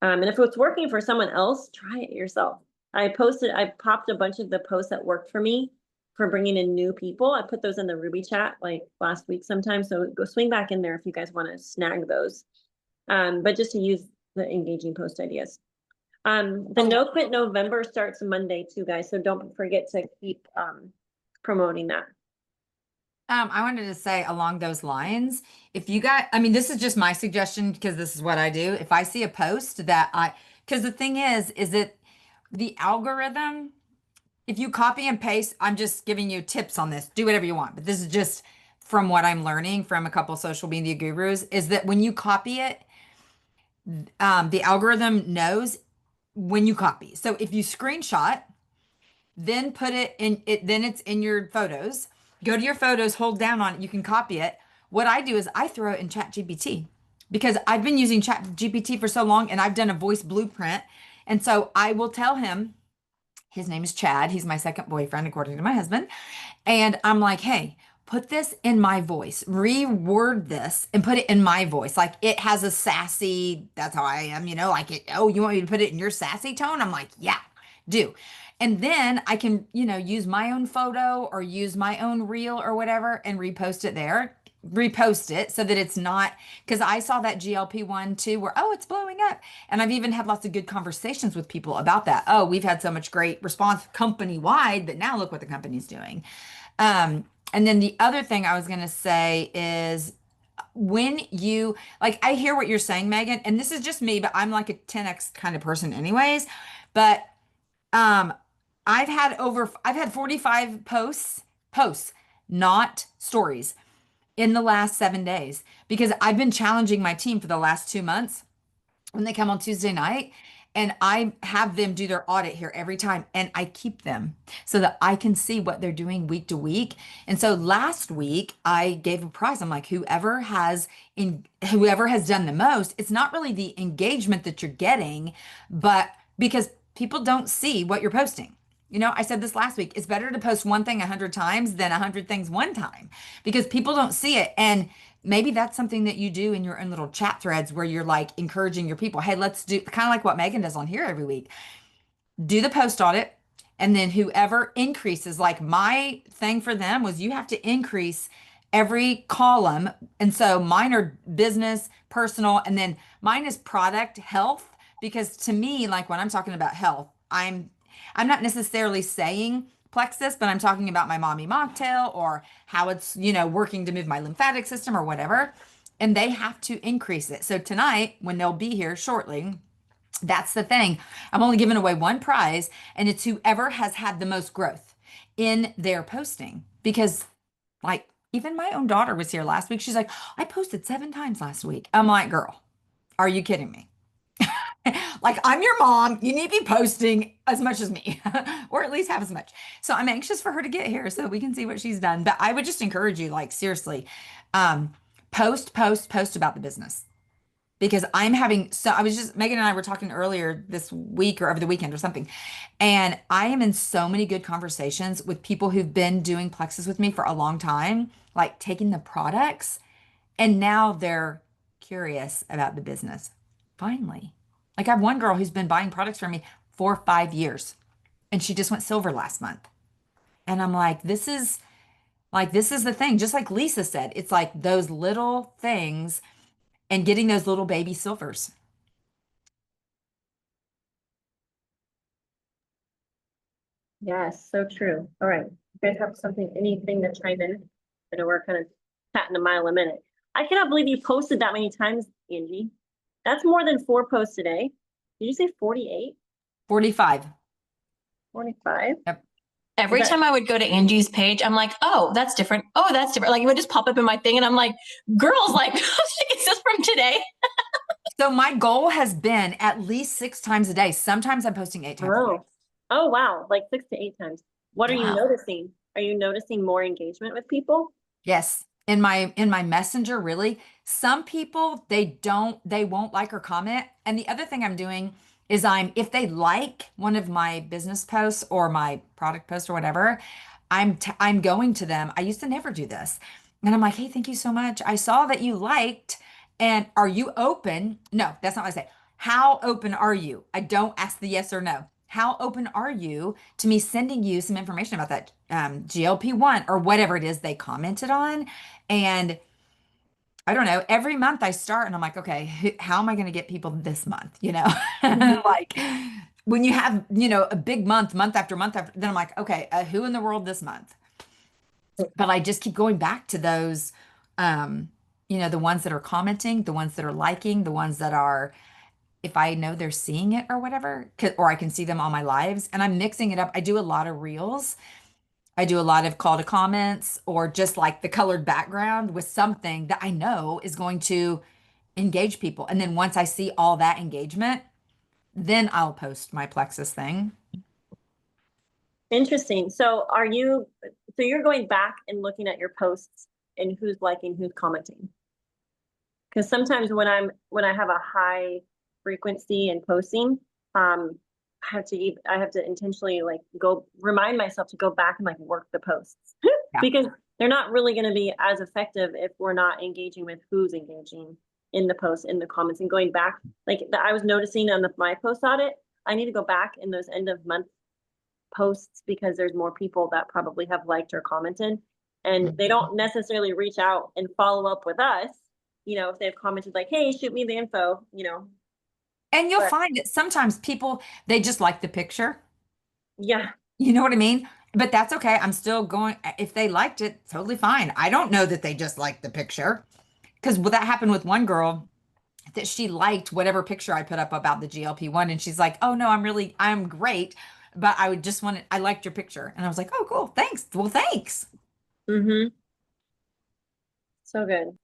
And if it's working for someone else, try it yourself. I popped a bunch of the posts that worked for me for bringing in new people. I put those in the Ruby chat like last week sometime. So go swing back in there if you guys want to snag those. But just to use the engaging post ideas. The No Quit November starts Monday too, guys. So don't forget to keep promoting that. I wanted to say along those lines, if you got, I mean, this is just my suggestion because this is what I do. If I see a post because the thing is that the algorithm, if you copy and paste, I'm just giving you tips on this, do whatever you want. But this is just from what I'm learning from a couple social media gurus, is that when you copy it, the algorithm knows when you copy. So if you screenshot, then put it in it, then it's in your photos. Go to your photos, hold down on it, you can copy it. What I do is I throw it in ChatGPT because I've been using ChatGPT for so long and I've done a voice blueprint. And so I will tell him, his name is Chad. He's my second boyfriend, according to my husband. And I'm like, hey, put this in my voice, reword this and put it in my voice. Like it has a sassy, that's how I am, like it, oh, you want me to put it in your sassy tone? I'm like, yeah, do. And then I can, use my own photo or use my own reel or whatever and repost it so that it's not, because I saw that GLP-1 too, where, oh, it's blowing up. And I've even had lots of good conversations with people about that. Oh, we've had so much great response company wide, but now look what the company's doing. And then the other thing I was going to say is when you, like, I hear what you're saying, Megan, and this is just me, but I'm like a 10X kind of person anyways. But, I've had 45 posts, not stories, in the last 7 days because I've been challenging my team for the last 2 months when they come on Tuesday night, and I have them do their audit here every time, and I keep them so that I can see what they're doing week to week. And so last week I gave a prize. I'm like, whoever has done the most, it's not really the engagement that you're getting, but because people don't see what you're posting. I said this last week, it's better to post one thing 100 times than 100 things one time because people don't see it. And maybe that's something that you do in your own little chat threads where you're like encouraging your people. Hey, let's do kind of like what Megan does on here every week. Do the post audit. And then whoever increases, like my thing for them was you have to increase every column. And so mine are business, personal, and then mine is product, health. Because to me, like when I'm talking about health, I'm not necessarily saying Plexus, but I'm talking about my mommy mocktail or how it's, working to move my lymphatic system or whatever. And they have to increase it. So tonight, when they'll be here shortly, that's the thing. I'm only giving away one prize, and it's whoever has had the most growth in their posting. Because like even my own daughter was here last week. She's like, I posted 7 times last week. I'm like, girl, are you kidding me? Like, I'm your mom. You need to be posting as much as me, or at least half as much. So I'm anxious for her to get here so we can see what she's done. But I would just encourage you, like, seriously, post about the business. Because Megan and I were talking earlier this week or over the weekend or something. And I am in so many good conversations with people who've been doing Plexus with me for a long time, like taking the products, and now they're curious about the business. Finally. Like I have one girl who's been buying products from me for 5 years, and she just went silver last month. And I'm like, this is Like this is the thing, just like Lisa said, it's like those little things and getting those little baby silvers. Yes, so true. All right. You guys have anything to chime in? I know we're kind of chatting a mile a minute. I cannot believe you posted that many times, Angie. That's more than 4 posts a day. Did you say 48? 45. 45? Yep. Every Okay. time I would go to Angie's page, I'm like, oh, that's different. Oh, that's different. Like it would just pop up in my thing. And I'm like, girls, like, is this from today? So my goal has been at least 6 times a day. Sometimes I'm posting 8 times a day. Oh, wow. Like 6 to 8 times. What are you Wow. noticing? Are you noticing more engagement with people? Yes. In my messenger, really. Some people they won't like or comment. And the other thing I'm doing is if they like one of my business posts or my product post or whatever, I'm going to them. I used to never do this. And I'm like, hey, thank you so much. I saw that you liked, and are you open? No, that's not what I say. How open are you? I don't ask the yes or no. How open are you to me sending you some information about that GLP-1 or whatever it is they commented on? And I don't know, every month I start and I'm like, okay, how am I going to get people this month? You know, like when you have, a big month after month after, then I'm like, okay, who in the world this month? But I just keep going back to those, the ones that are commenting, the ones that are liking, the ones that are, if I know they're seeing it or whatever, or I can see them on my lives, and I'm mixing it up. I do a lot of reels. I do a lot of call to comments or just like the colored background with something that I know is going to engage people. And then once I see all that engagement, then I'll post my Plexus thing. Interesting. So you're going back and looking at your posts and who's liking, who's commenting? Because sometimes when I have a high frequency in posting, I have to intentionally like go remind myself to go back and like work the posts because they're not really going to be as effective if we're not engaging with who's engaging in the posts, in the comments, and going back. Like I was noticing on my post audit, I need to go back in those end of month posts because there's more people that probably have liked or commented, and they don't necessarily reach out and follow up with us. If they've commented like, hey, shoot me the info, And you'll find that sometimes people, they just like the picture. Yeah. You know what I mean? But that's okay. I'm still going. If they liked it, totally fine. I don't know that they just liked the picture, because that happened with one girl that she liked whatever picture I put up about the GLP-1. And she's like, oh no, I'm great. But I liked your picture. And I was like, oh, cool. Thanks. Well, thanks. Mm-hmm. So good.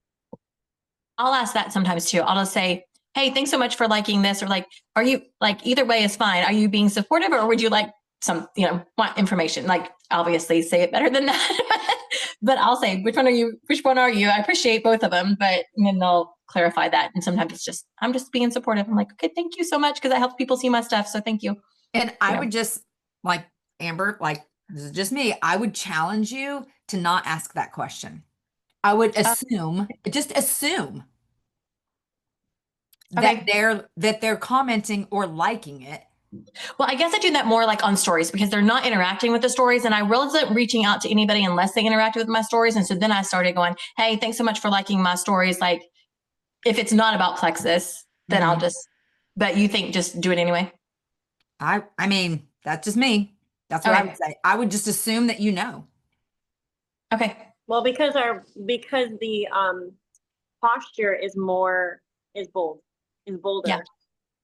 I'll ask that sometimes too. I'll just say, hey, thanks so much for liking this. Or like, are you like, either way is fine. Are you being supportive or would you like want information? Like obviously say it better than that, but I'll say, which one are you? I appreciate both of them, but then they'll clarify that. And sometimes it's just, I'm just being supportive. I'm like, okay, thank you so much. Cause that helps people see my stuff. So thank you. And I would just like Amber, like this is just me. I would challenge you to not ask that question. I would just assume that they're commenting or liking it. Well, I guess I do that more like on stories because they're not interacting with the stories, and I wasn't reaching out to anybody unless they interacted with my stories. And so then I started going, hey, thanks so much for liking my stories. Like if it's not about Plexus, then I'll just, but you think just do it anyway. I mean, that's just me. That's what I would say. I would just assume that Okay. Well, because the posture is bolder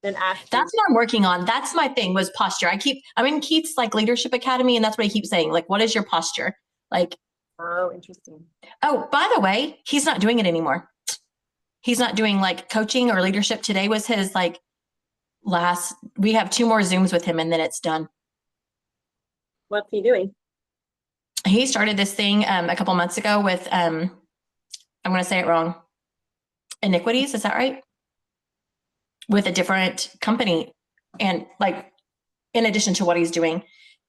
than Ashley. That's what I'm working on. That's my thing was posture. I'm in Keith's like leadership academy, and that's what I keep saying. Like, what is your posture? Like, oh, interesting. Oh, by the way, he's not doing it anymore. He's not doing like coaching or leadership. Today was his like we have 2 more Zooms with him and then it's done. What's he doing? He started this thing a couple months ago with, I'm going to say it wrong. Iniquities. Is that right? With a different company and like, in addition to what he's doing.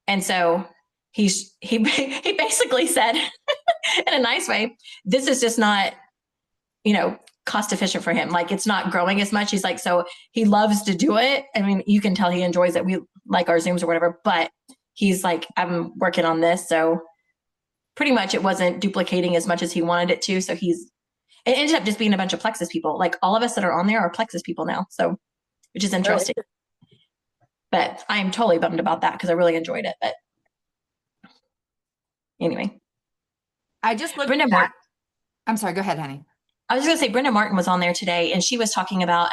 And so he basically said in a nice way, this is just not, cost efficient for him. Like it's not growing as much. He's like, so he loves to do it. I mean, you can tell he enjoys it. We like our Zooms or whatever, but he's like, I'm working on this. So pretty much it wasn't duplicating as much as he wanted it to. So it ended up just being a bunch of Plexus people. Like all of us that are on there are Plexus people now. So, which is interesting. But I am totally bummed about that because I really enjoyed it. But anyway. I just looked Brenda at Martin. I'm sorry, go ahead, honey. I was going to say Brenda Martin was on there today, and she was talking about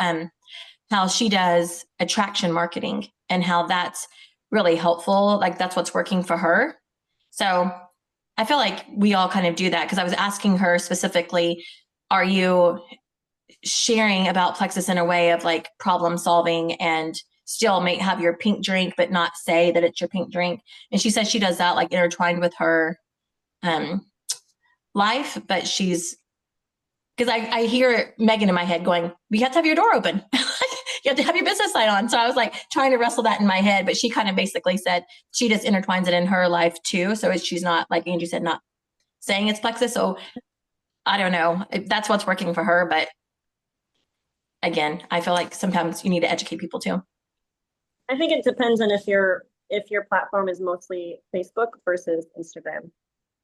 how she does attraction marketing and how that's really helpful. Like that's what's working for her. So I feel like we all kind of do that because I was asking her specifically, are you sharing about Plexus in a way of like problem solving and still may have your pink drink, but not say that it's your pink drink? And she says she does that like intertwined with her life, but because I hear Megan in my head going, we have to have your door open. You have to have your business sign on. So I was like trying to wrestle that in my head, but she kind of basically said she just intertwines it in her life too. So she's not, like Angie said, not saying it's Plexus. So I don't know if that's what's working for her. But again, I feel like sometimes you need to educate people too. I think it depends on if your platform is mostly Facebook versus Instagram.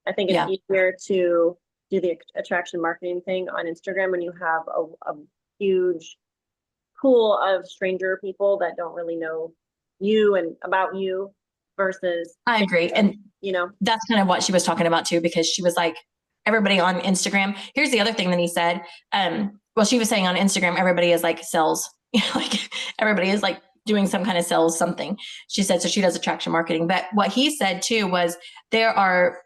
I think it's easier to do the attraction marketing thing on Instagram when you have a huge pool of stranger people that don't really know you and about you versus I agree. And that's kind of what she was talking about too, because she was like, everybody on Instagram. Here's the other thing that he said. Well, she was saying on Instagram, everybody is like sells, like everybody is like doing some kind of sales something. She said, so she does attraction marketing. But what he said too was there are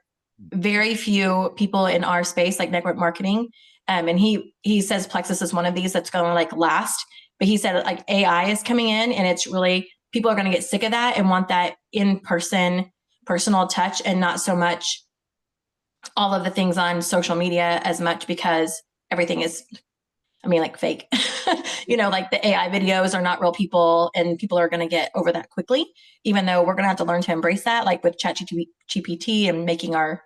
very few people in our space like network marketing. And he says Plexus is one of these that's going to like last. But he said like AI is coming in and it's really, people are going to get sick of that and want that in-person personal touch and not so much all of the things on social media as much because everything is, like fake, like the AI videos are not real people and people are going to get over that quickly, even though we're going to have to learn to embrace that, like with ChatGPT and making our,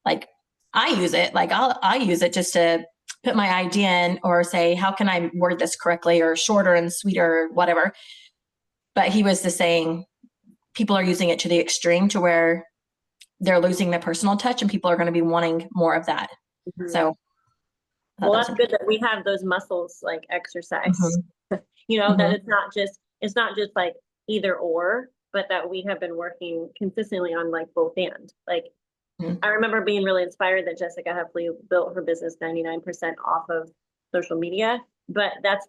like, I use it, like I use it just to put my idea in or say, how can I word this correctly or shorter and sweeter, or whatever. But he was just saying people are using it to the extreme to where they're losing the personal touch and people are going to be wanting more of that. Mm-hmm. So. Well, that's good that we have those muscles like exercise, that it's not just like either or, but that we have been working consistently on like both and like, I remember being really inspired that Jessica Heffley built her business 99% off of social media, but that's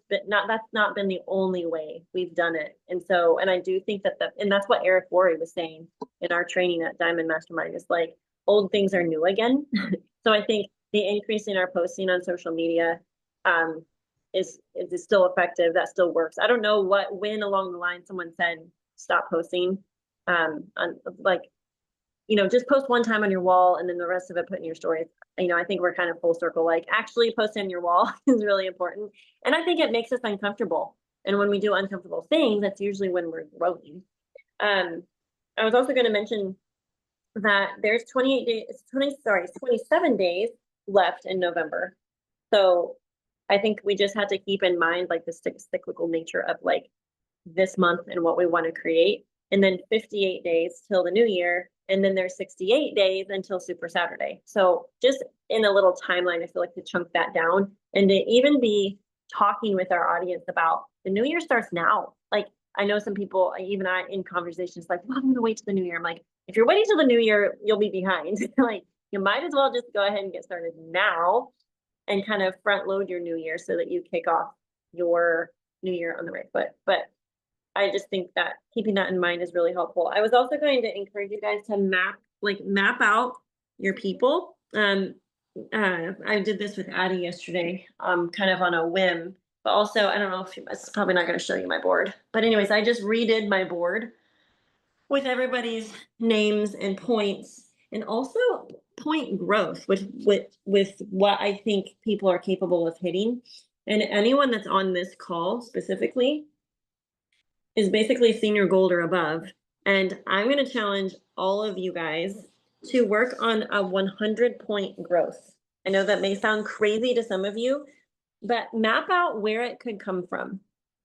not been the only way we've done it. And I do think and that's what Eric Worre was saying in our training at Diamond Mastermind is like, old things are new again. So I think the increase in our posting on social media is still effective. That still works. I don't know when along the line someone said, stop posting on like, just post one time on your wall and then the rest of it put in your stories. I think we're kind of full circle, like actually posting on your wall is really important. And I think it makes us uncomfortable. And when we do uncomfortable things, that's usually when we're growing. I was also going to mention that there's 27 days left in November. So I think we just had to keep in mind like the cyclical nature of like this month and what we want to create. And then 58 days till the new year. And then there's 68 days until Super Saturday. So just in a little timeline, I feel like to chunk that down and to even be talking with our audience about the new year starts now. Like I know some people, even I in conversations like, well, I'm going to wait till the new year. I'm like, if you're waiting till the new year, you'll be behind. Like you might as well just go ahead and get started now and kind of front load your new year so that you kick off your new year on the right foot. But I just think that keeping that in mind is really helpful. I was also going to encourage you guys to map out your people. I did this with Addie yesterday, kind of on a whim, but also, I don't know if it's probably not going to show you my board, but anyways, I just redid my board with everybody's names and points and also point growth with what I think people are capable of hitting. And anyone that's on this call specifically is basically senior gold or above. And I'm going to challenge all of you guys to work on a 100-point growth. I know that may sound crazy to some of you, but map out where it could come from.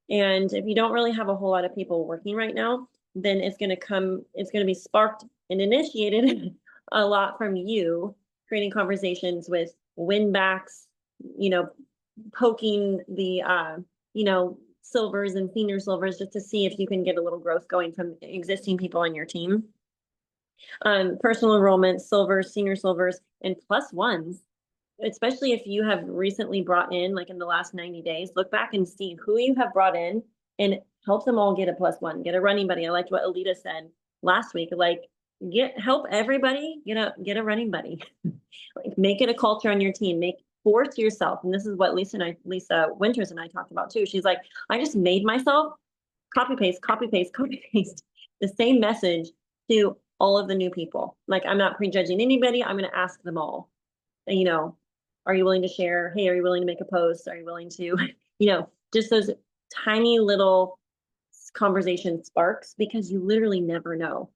And if you don't really have a whole lot of people working right now, then it's going to be sparked and initiated a lot from you creating conversations with win backs, you know, poking the, silvers and senior silvers just to see if you can get a little growth going from existing people on your team. Personal enrollment, silvers, senior silvers, and plus ones, especially if you have recently brought in, like in the last 90 days, look back and see who you have brought in and help them all get a plus one, get a running buddy. I liked what Alita said last week, like help everybody, get a running buddy. Like make it a culture on your team, force yourself. And this is what Lisa Winters and I talked about too. She's like, I just made myself copy paste the same message to all of the new people. Like, I'm not prejudging anybody. I'm going to ask them all, and, are you willing to share? Hey, are you willing to make a post? Are you willing to, just those tiny little conversation sparks, because you literally never know.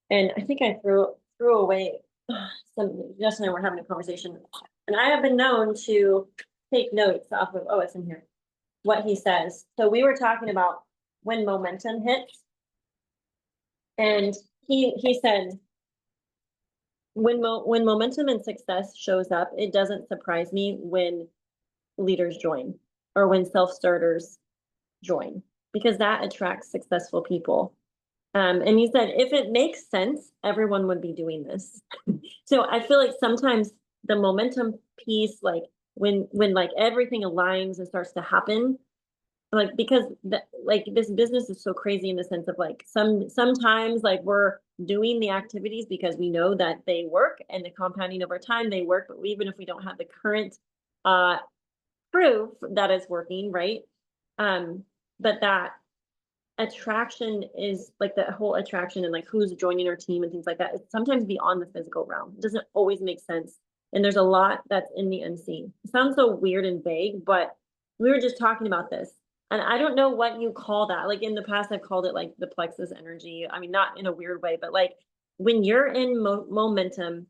And I think I threw away Justin and I were having a conversation, and I have been known to take notes off of, it's in here, what he says. So we were talking about when momentum hits, and he said, when momentum and success shows up, it doesn't surprise me when leaders join or when self-starters join, because that attracts successful people. And he said, if it makes sense, everyone would be doing this. So I feel like sometimes the momentum piece, like when like everything aligns and starts to happen, like, because this business is so crazy in the sense of like sometimes like we're doing the activities because we know that they work, and the compounding over time they work, but even if we don't have the current proof that it's working, right? But that attraction is like the whole attraction and like who's joining our team and things like that. It's sometimes beyond the physical realm. It doesn't always make sense. And there's a lot that's in the unseen. It sounds so weird and vague, but we were just talking about this. And I don't know what you call that. Like in the past, I've called it like the plexus energy. I mean, not in a weird way, but like when you're in momentum,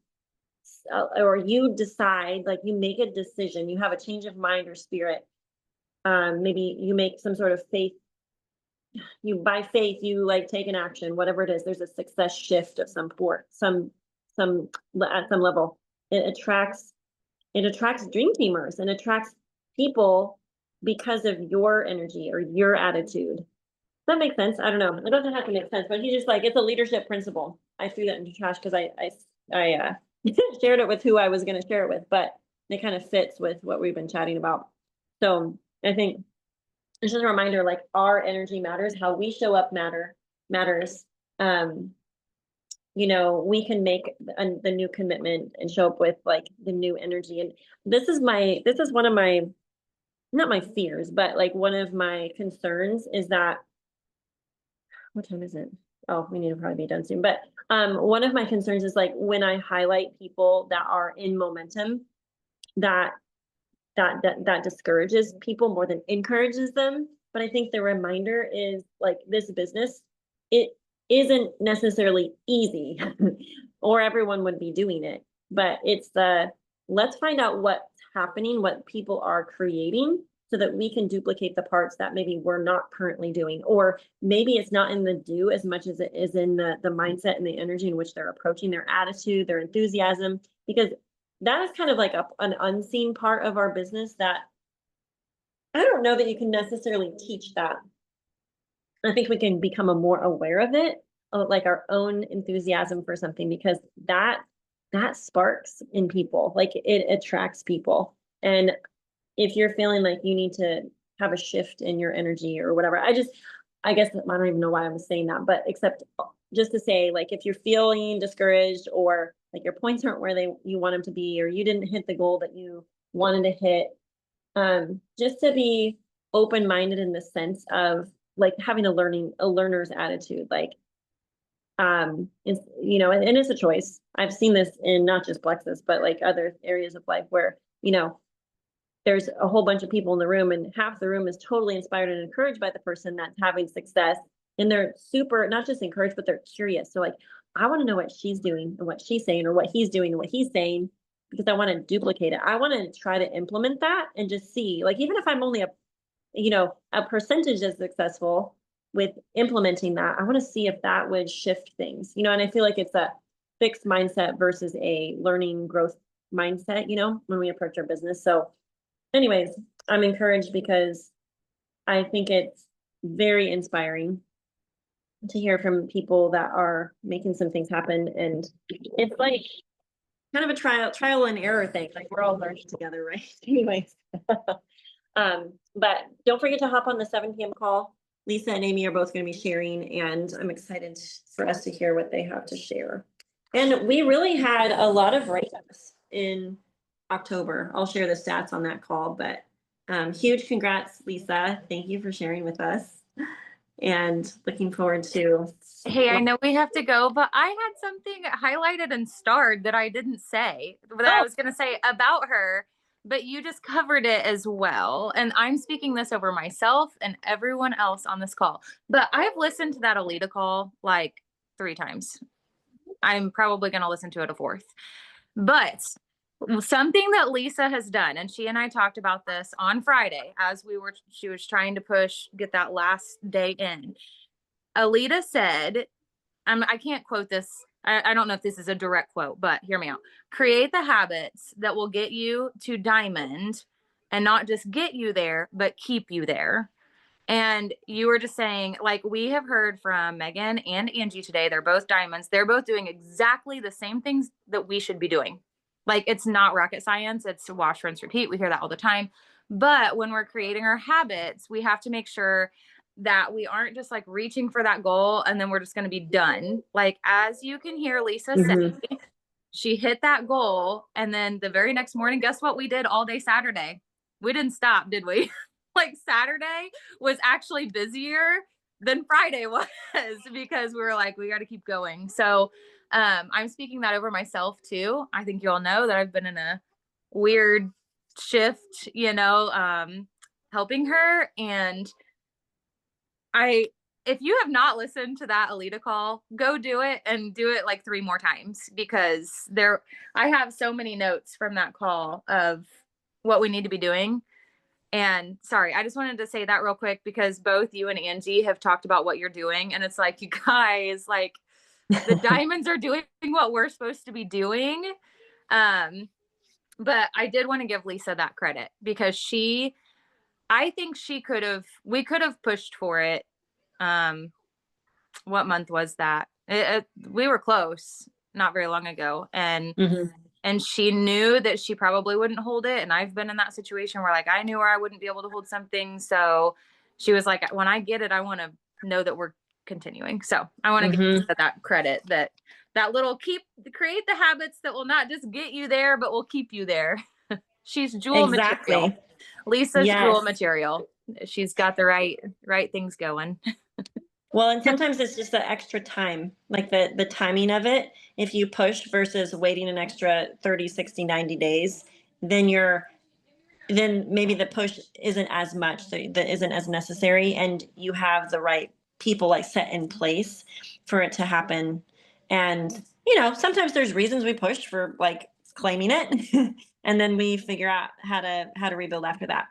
or you decide, like you make a decision, you have a change of mind or spirit. Maybe you make some sort of faith. By faith, you like take an action, whatever it is. There's a success shift of some at some level. It attracts dream teamers and attracts people because of your energy or your attitude. Does that make sense? I don't know. It doesn't have to make sense, but he's just like, it's a leadership principle. I threw that into trash because I shared it with who I was going to share it with, but it kind of fits with what we've been chatting about. So I think it's just a reminder, like our energy matters, how we show up matters. We can make the new commitment and show up with like the new energy. And this is one of my, not my fears, but like one of my concerns is that, what time is it? Oh, we need to probably be done soon. But one of my concerns is like when I highlight people that are in momentum, that discourages people more than encourages them. But I think the reminder is like this business, it isn't necessarily easy or everyone would be doing it, but it's let's find out what's happening, what people are creating, so that we can duplicate the parts that maybe we're not currently doing, or maybe it's not in the do as much as it is in the mindset and the energy in which they're approaching, their attitude, their enthusiasm, because that is kind of like an unseen part of our business that I don't know that you can necessarily teach that. I think we can become more aware of it, like our own enthusiasm for something, because that sparks in people, like it attracts people. And if you're feeling like you need to have a shift in your energy or whatever, I guess I don't even know why I was saying that, but except just to say, like, if you're feeling discouraged or like your points aren't where you want them to be, or you didn't hit the goal that you wanted to hit, just to be open-minded in the sense of like having a learner's attitude, like, and it's a choice. I've seen this in not just Plexus, but like other areas of life where, there's a whole bunch of people in the room and half the room is totally inspired and encouraged by the person that's having success. And they're super, not just encouraged, but they're curious. So like, I want to know what she's doing and what she's saying, or what he's doing and what he's saying, because I want to duplicate it. I want to try to implement that and just see, like, even if I'm only a percentage as successful with implementing that, I want to see if that would shift things, and I feel like it's fixed mindset versus a learning growth mindset, you know, when we approach our business. So anyways, I'm encouraged because I think it's very inspiring to hear from people that are making some things happen. And it's like kind of a trial and error thing. Like we're all learning together, right? Anyways. But don't forget to hop on the 7 p.m. call. Lisa and Amy are both going to be sharing, and I'm excited for us to hear what they have to share. And we really had a lot of write-ups in October. I'll share the stats on that call, but huge congrats, Lisa. Thank you for sharing with us. And looking forward to. Hey, I know we have to go, but I had something highlighted and starred that I didn't say, that I was going to say about her, but you just covered it as well. And I'm speaking this over myself and everyone else on this call. But I've listened to that Alita call like 3 times. I'm probably going to listen to it a 4th. But something that Lisa has done, and she and I talked about this on Friday as she was trying to get that last day in. Alita said, I can't quote this. I don't know if this is a direct quote, but hear me out. Create the habits that will get you to diamond, and not just get you there, but keep you there. And you were just saying, like, we have heard from Megan and Angie today. They're both diamonds. They're both doing exactly the same things that we should be doing. Like, it's not rocket science. It's wash, rinse, repeat. We hear that all the time. But when we're creating our habits, we have to make sure that we aren't just like reaching for that goal and then we're just going to be done. Like, as you can hear Lisa say, she hit that goal. And then the very next morning, guess what we did all day Saturday? We didn't stop, did we? Like, Saturday was actually busier than Friday was because we were like, we got to keep going. So I'm speaking that over myself too. I think you all know that I've been in a weird shift, you know, helping her. And if you have not listened to that Alita call, go do it, and do it like 3 more times, because I have so many notes from that call of what we need to be doing. And sorry, I just wanted to say that real quick, because both you and Angie have talked about what you're doing. And it's like, you guys, like, the diamonds are doing what we're supposed to be doing. But I did want to give Lisa that credit, because I think we could have pushed for it. What month was that? We were close not very long ago. And she knew that she probably wouldn't hold it. And I've been in that situation where, like, I knew where I wouldn't be able to hold something. So she was like, when I get it, I want to know that we're continuing. So I want to give that credit, that little create the habits that will not just get you there, but will keep you there. She's jewel material. Lisa's jewel material. She's got the right things going. Well, and sometimes it's just the extra time, like the timing of it. If you push versus waiting an extra 30, 60, 90 days, then maybe the push isn't as much, so that isn't as necessary, and you have the right people like set in place for it to happen. And, you know, sometimes there's reasons we push for, like, claiming it and then we figure out how to rebuild after that.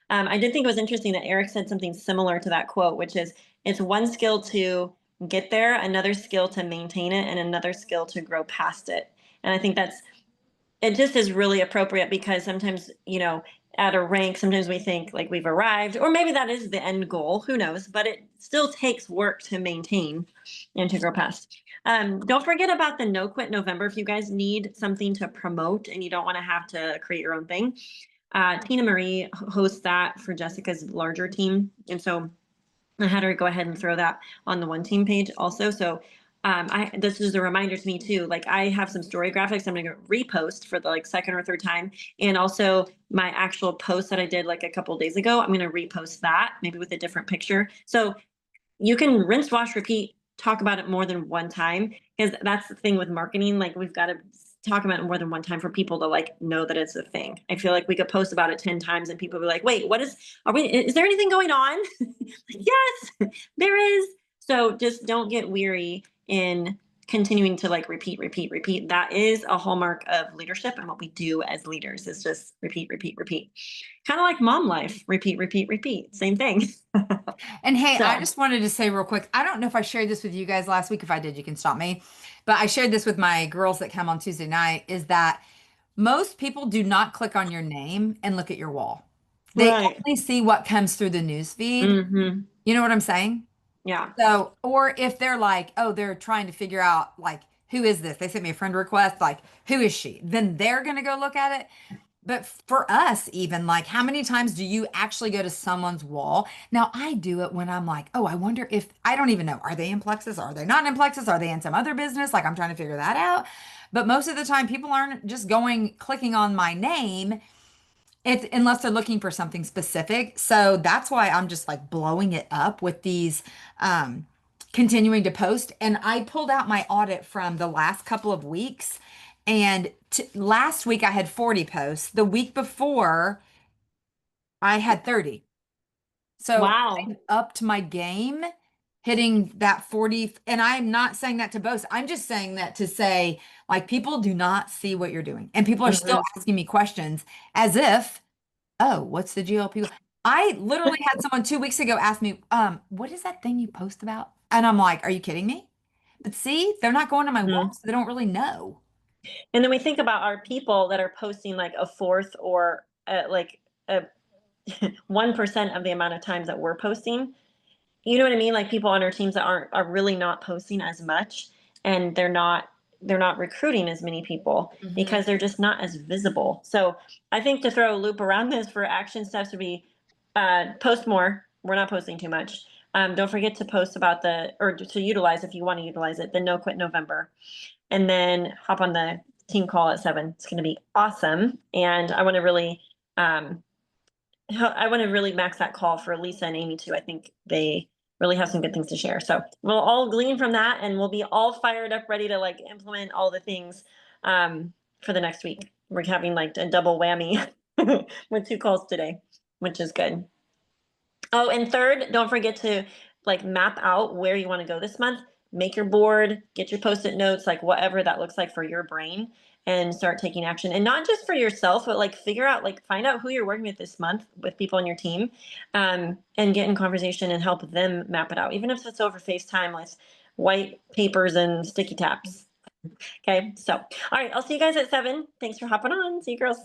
I did think it was interesting that Eric said something similar to that quote, which is, it's one skill to get there, another skill to maintain it, and another skill to grow past it. And I think it just is really appropriate, because sometimes, you know, at a rank, sometimes we think like we've arrived, or maybe that is the end goal, who knows, but it still takes work to maintain and to grow past. Don't forget about the No Quit November. If you guys need something to promote and you don't want to have to create your own thing, Tina Marie hosts that for Jessica's larger team. And so I had her go ahead and throw that on the One Team page also. So this is a reminder to me too. Like, I have some story graphics I'm going to repost for the 2nd or 3rd time. And also my actual post that I did like a couple of days ago, I'm going to repost that, maybe with a different picture. So you can rinse, wash, repeat, talk about it more than one time, because that's the thing with marketing. Like, we've got to talk about it more than one time for people to know that it's a thing. I feel like we could post about it 10 times and people will be like, wait, is there anything going on? Yes, there is. So just don't get weary in continuing to repeat. That is a hallmark of leadership, and what we do as leaders is just repeat. Kind of like mom life, repeat, same thing. And hey, I just wanted to say real quick, I don't know if I shared this with you guys last week. If I did, you can stop me. but I shared this with my girls that come on Tuesday night, is that most people do not click on your name and look at your wall. They Right. only see what comes through the news feed. Mm-hmm. You know what I'm saying? Yeah. So, or if they're like, oh, they're trying to figure out like, who is this? They sent me a friend request, like, who is she? Then they're going to go look at it. But for us, even like, how many times do you actually go to someone's wall? Now, I do it when I'm like, oh, I wonder if, I don't even know, are they in Plexus? Are they not in Plexus? Are they in some other business? Like, I'm trying to figure that out. But most of the time, people aren't just clicking on my name. It's unless they're looking for something specific. So that's why I'm just like blowing it up with these continuing to post. And I pulled out my audit from the last couple of weeks. And last week I had 40 posts. The week before I had 30. So Wow. I upped my game, hitting that 40. And I'm not saying that to boast. I'm just saying that to say, like, people do not see what you're doing. And people are still asking me questions as if, oh, what's the GLP? I literally had someone 2 weeks ago ask me, what is that thing you post about? And I'm like, are you kidding me? But see, they're not going to my wall, so they don't really know. And then we think about our people that are posting like a fourth or like a 1% of the amount of times that we're posting. You know what I mean? Like people on our teams that are really not posting as much, and they're not recruiting as many people because they're just not as visible. So I think to throw a loop around this for action steps would be post more. We're not posting too much. Don't forget to post about or to utilize, if you want to utilize it, the No Quit November. And then hop on the team call at 7. It's going to be awesome. And I want to really max that call for Lisa and Amy too. I think they really have some good things to share. So we'll all glean from that, and we'll be all fired up, ready to like implement all the things for the next week. We're having like a double whammy with 2 calls today, which is good. Oh, and third, don't forget to like map out where you want to go this month. Make your board, get your post-it notes, like whatever that looks like for your brain, and start taking action. And not just for yourself, but like find out who you're working with this month with people on your team, and get in conversation and help them map it out, even if it's over FaceTime with white papers and sticky taps. Okay, so all right, I'll see you guys at 7. Thanks for hopping on. See you, girls.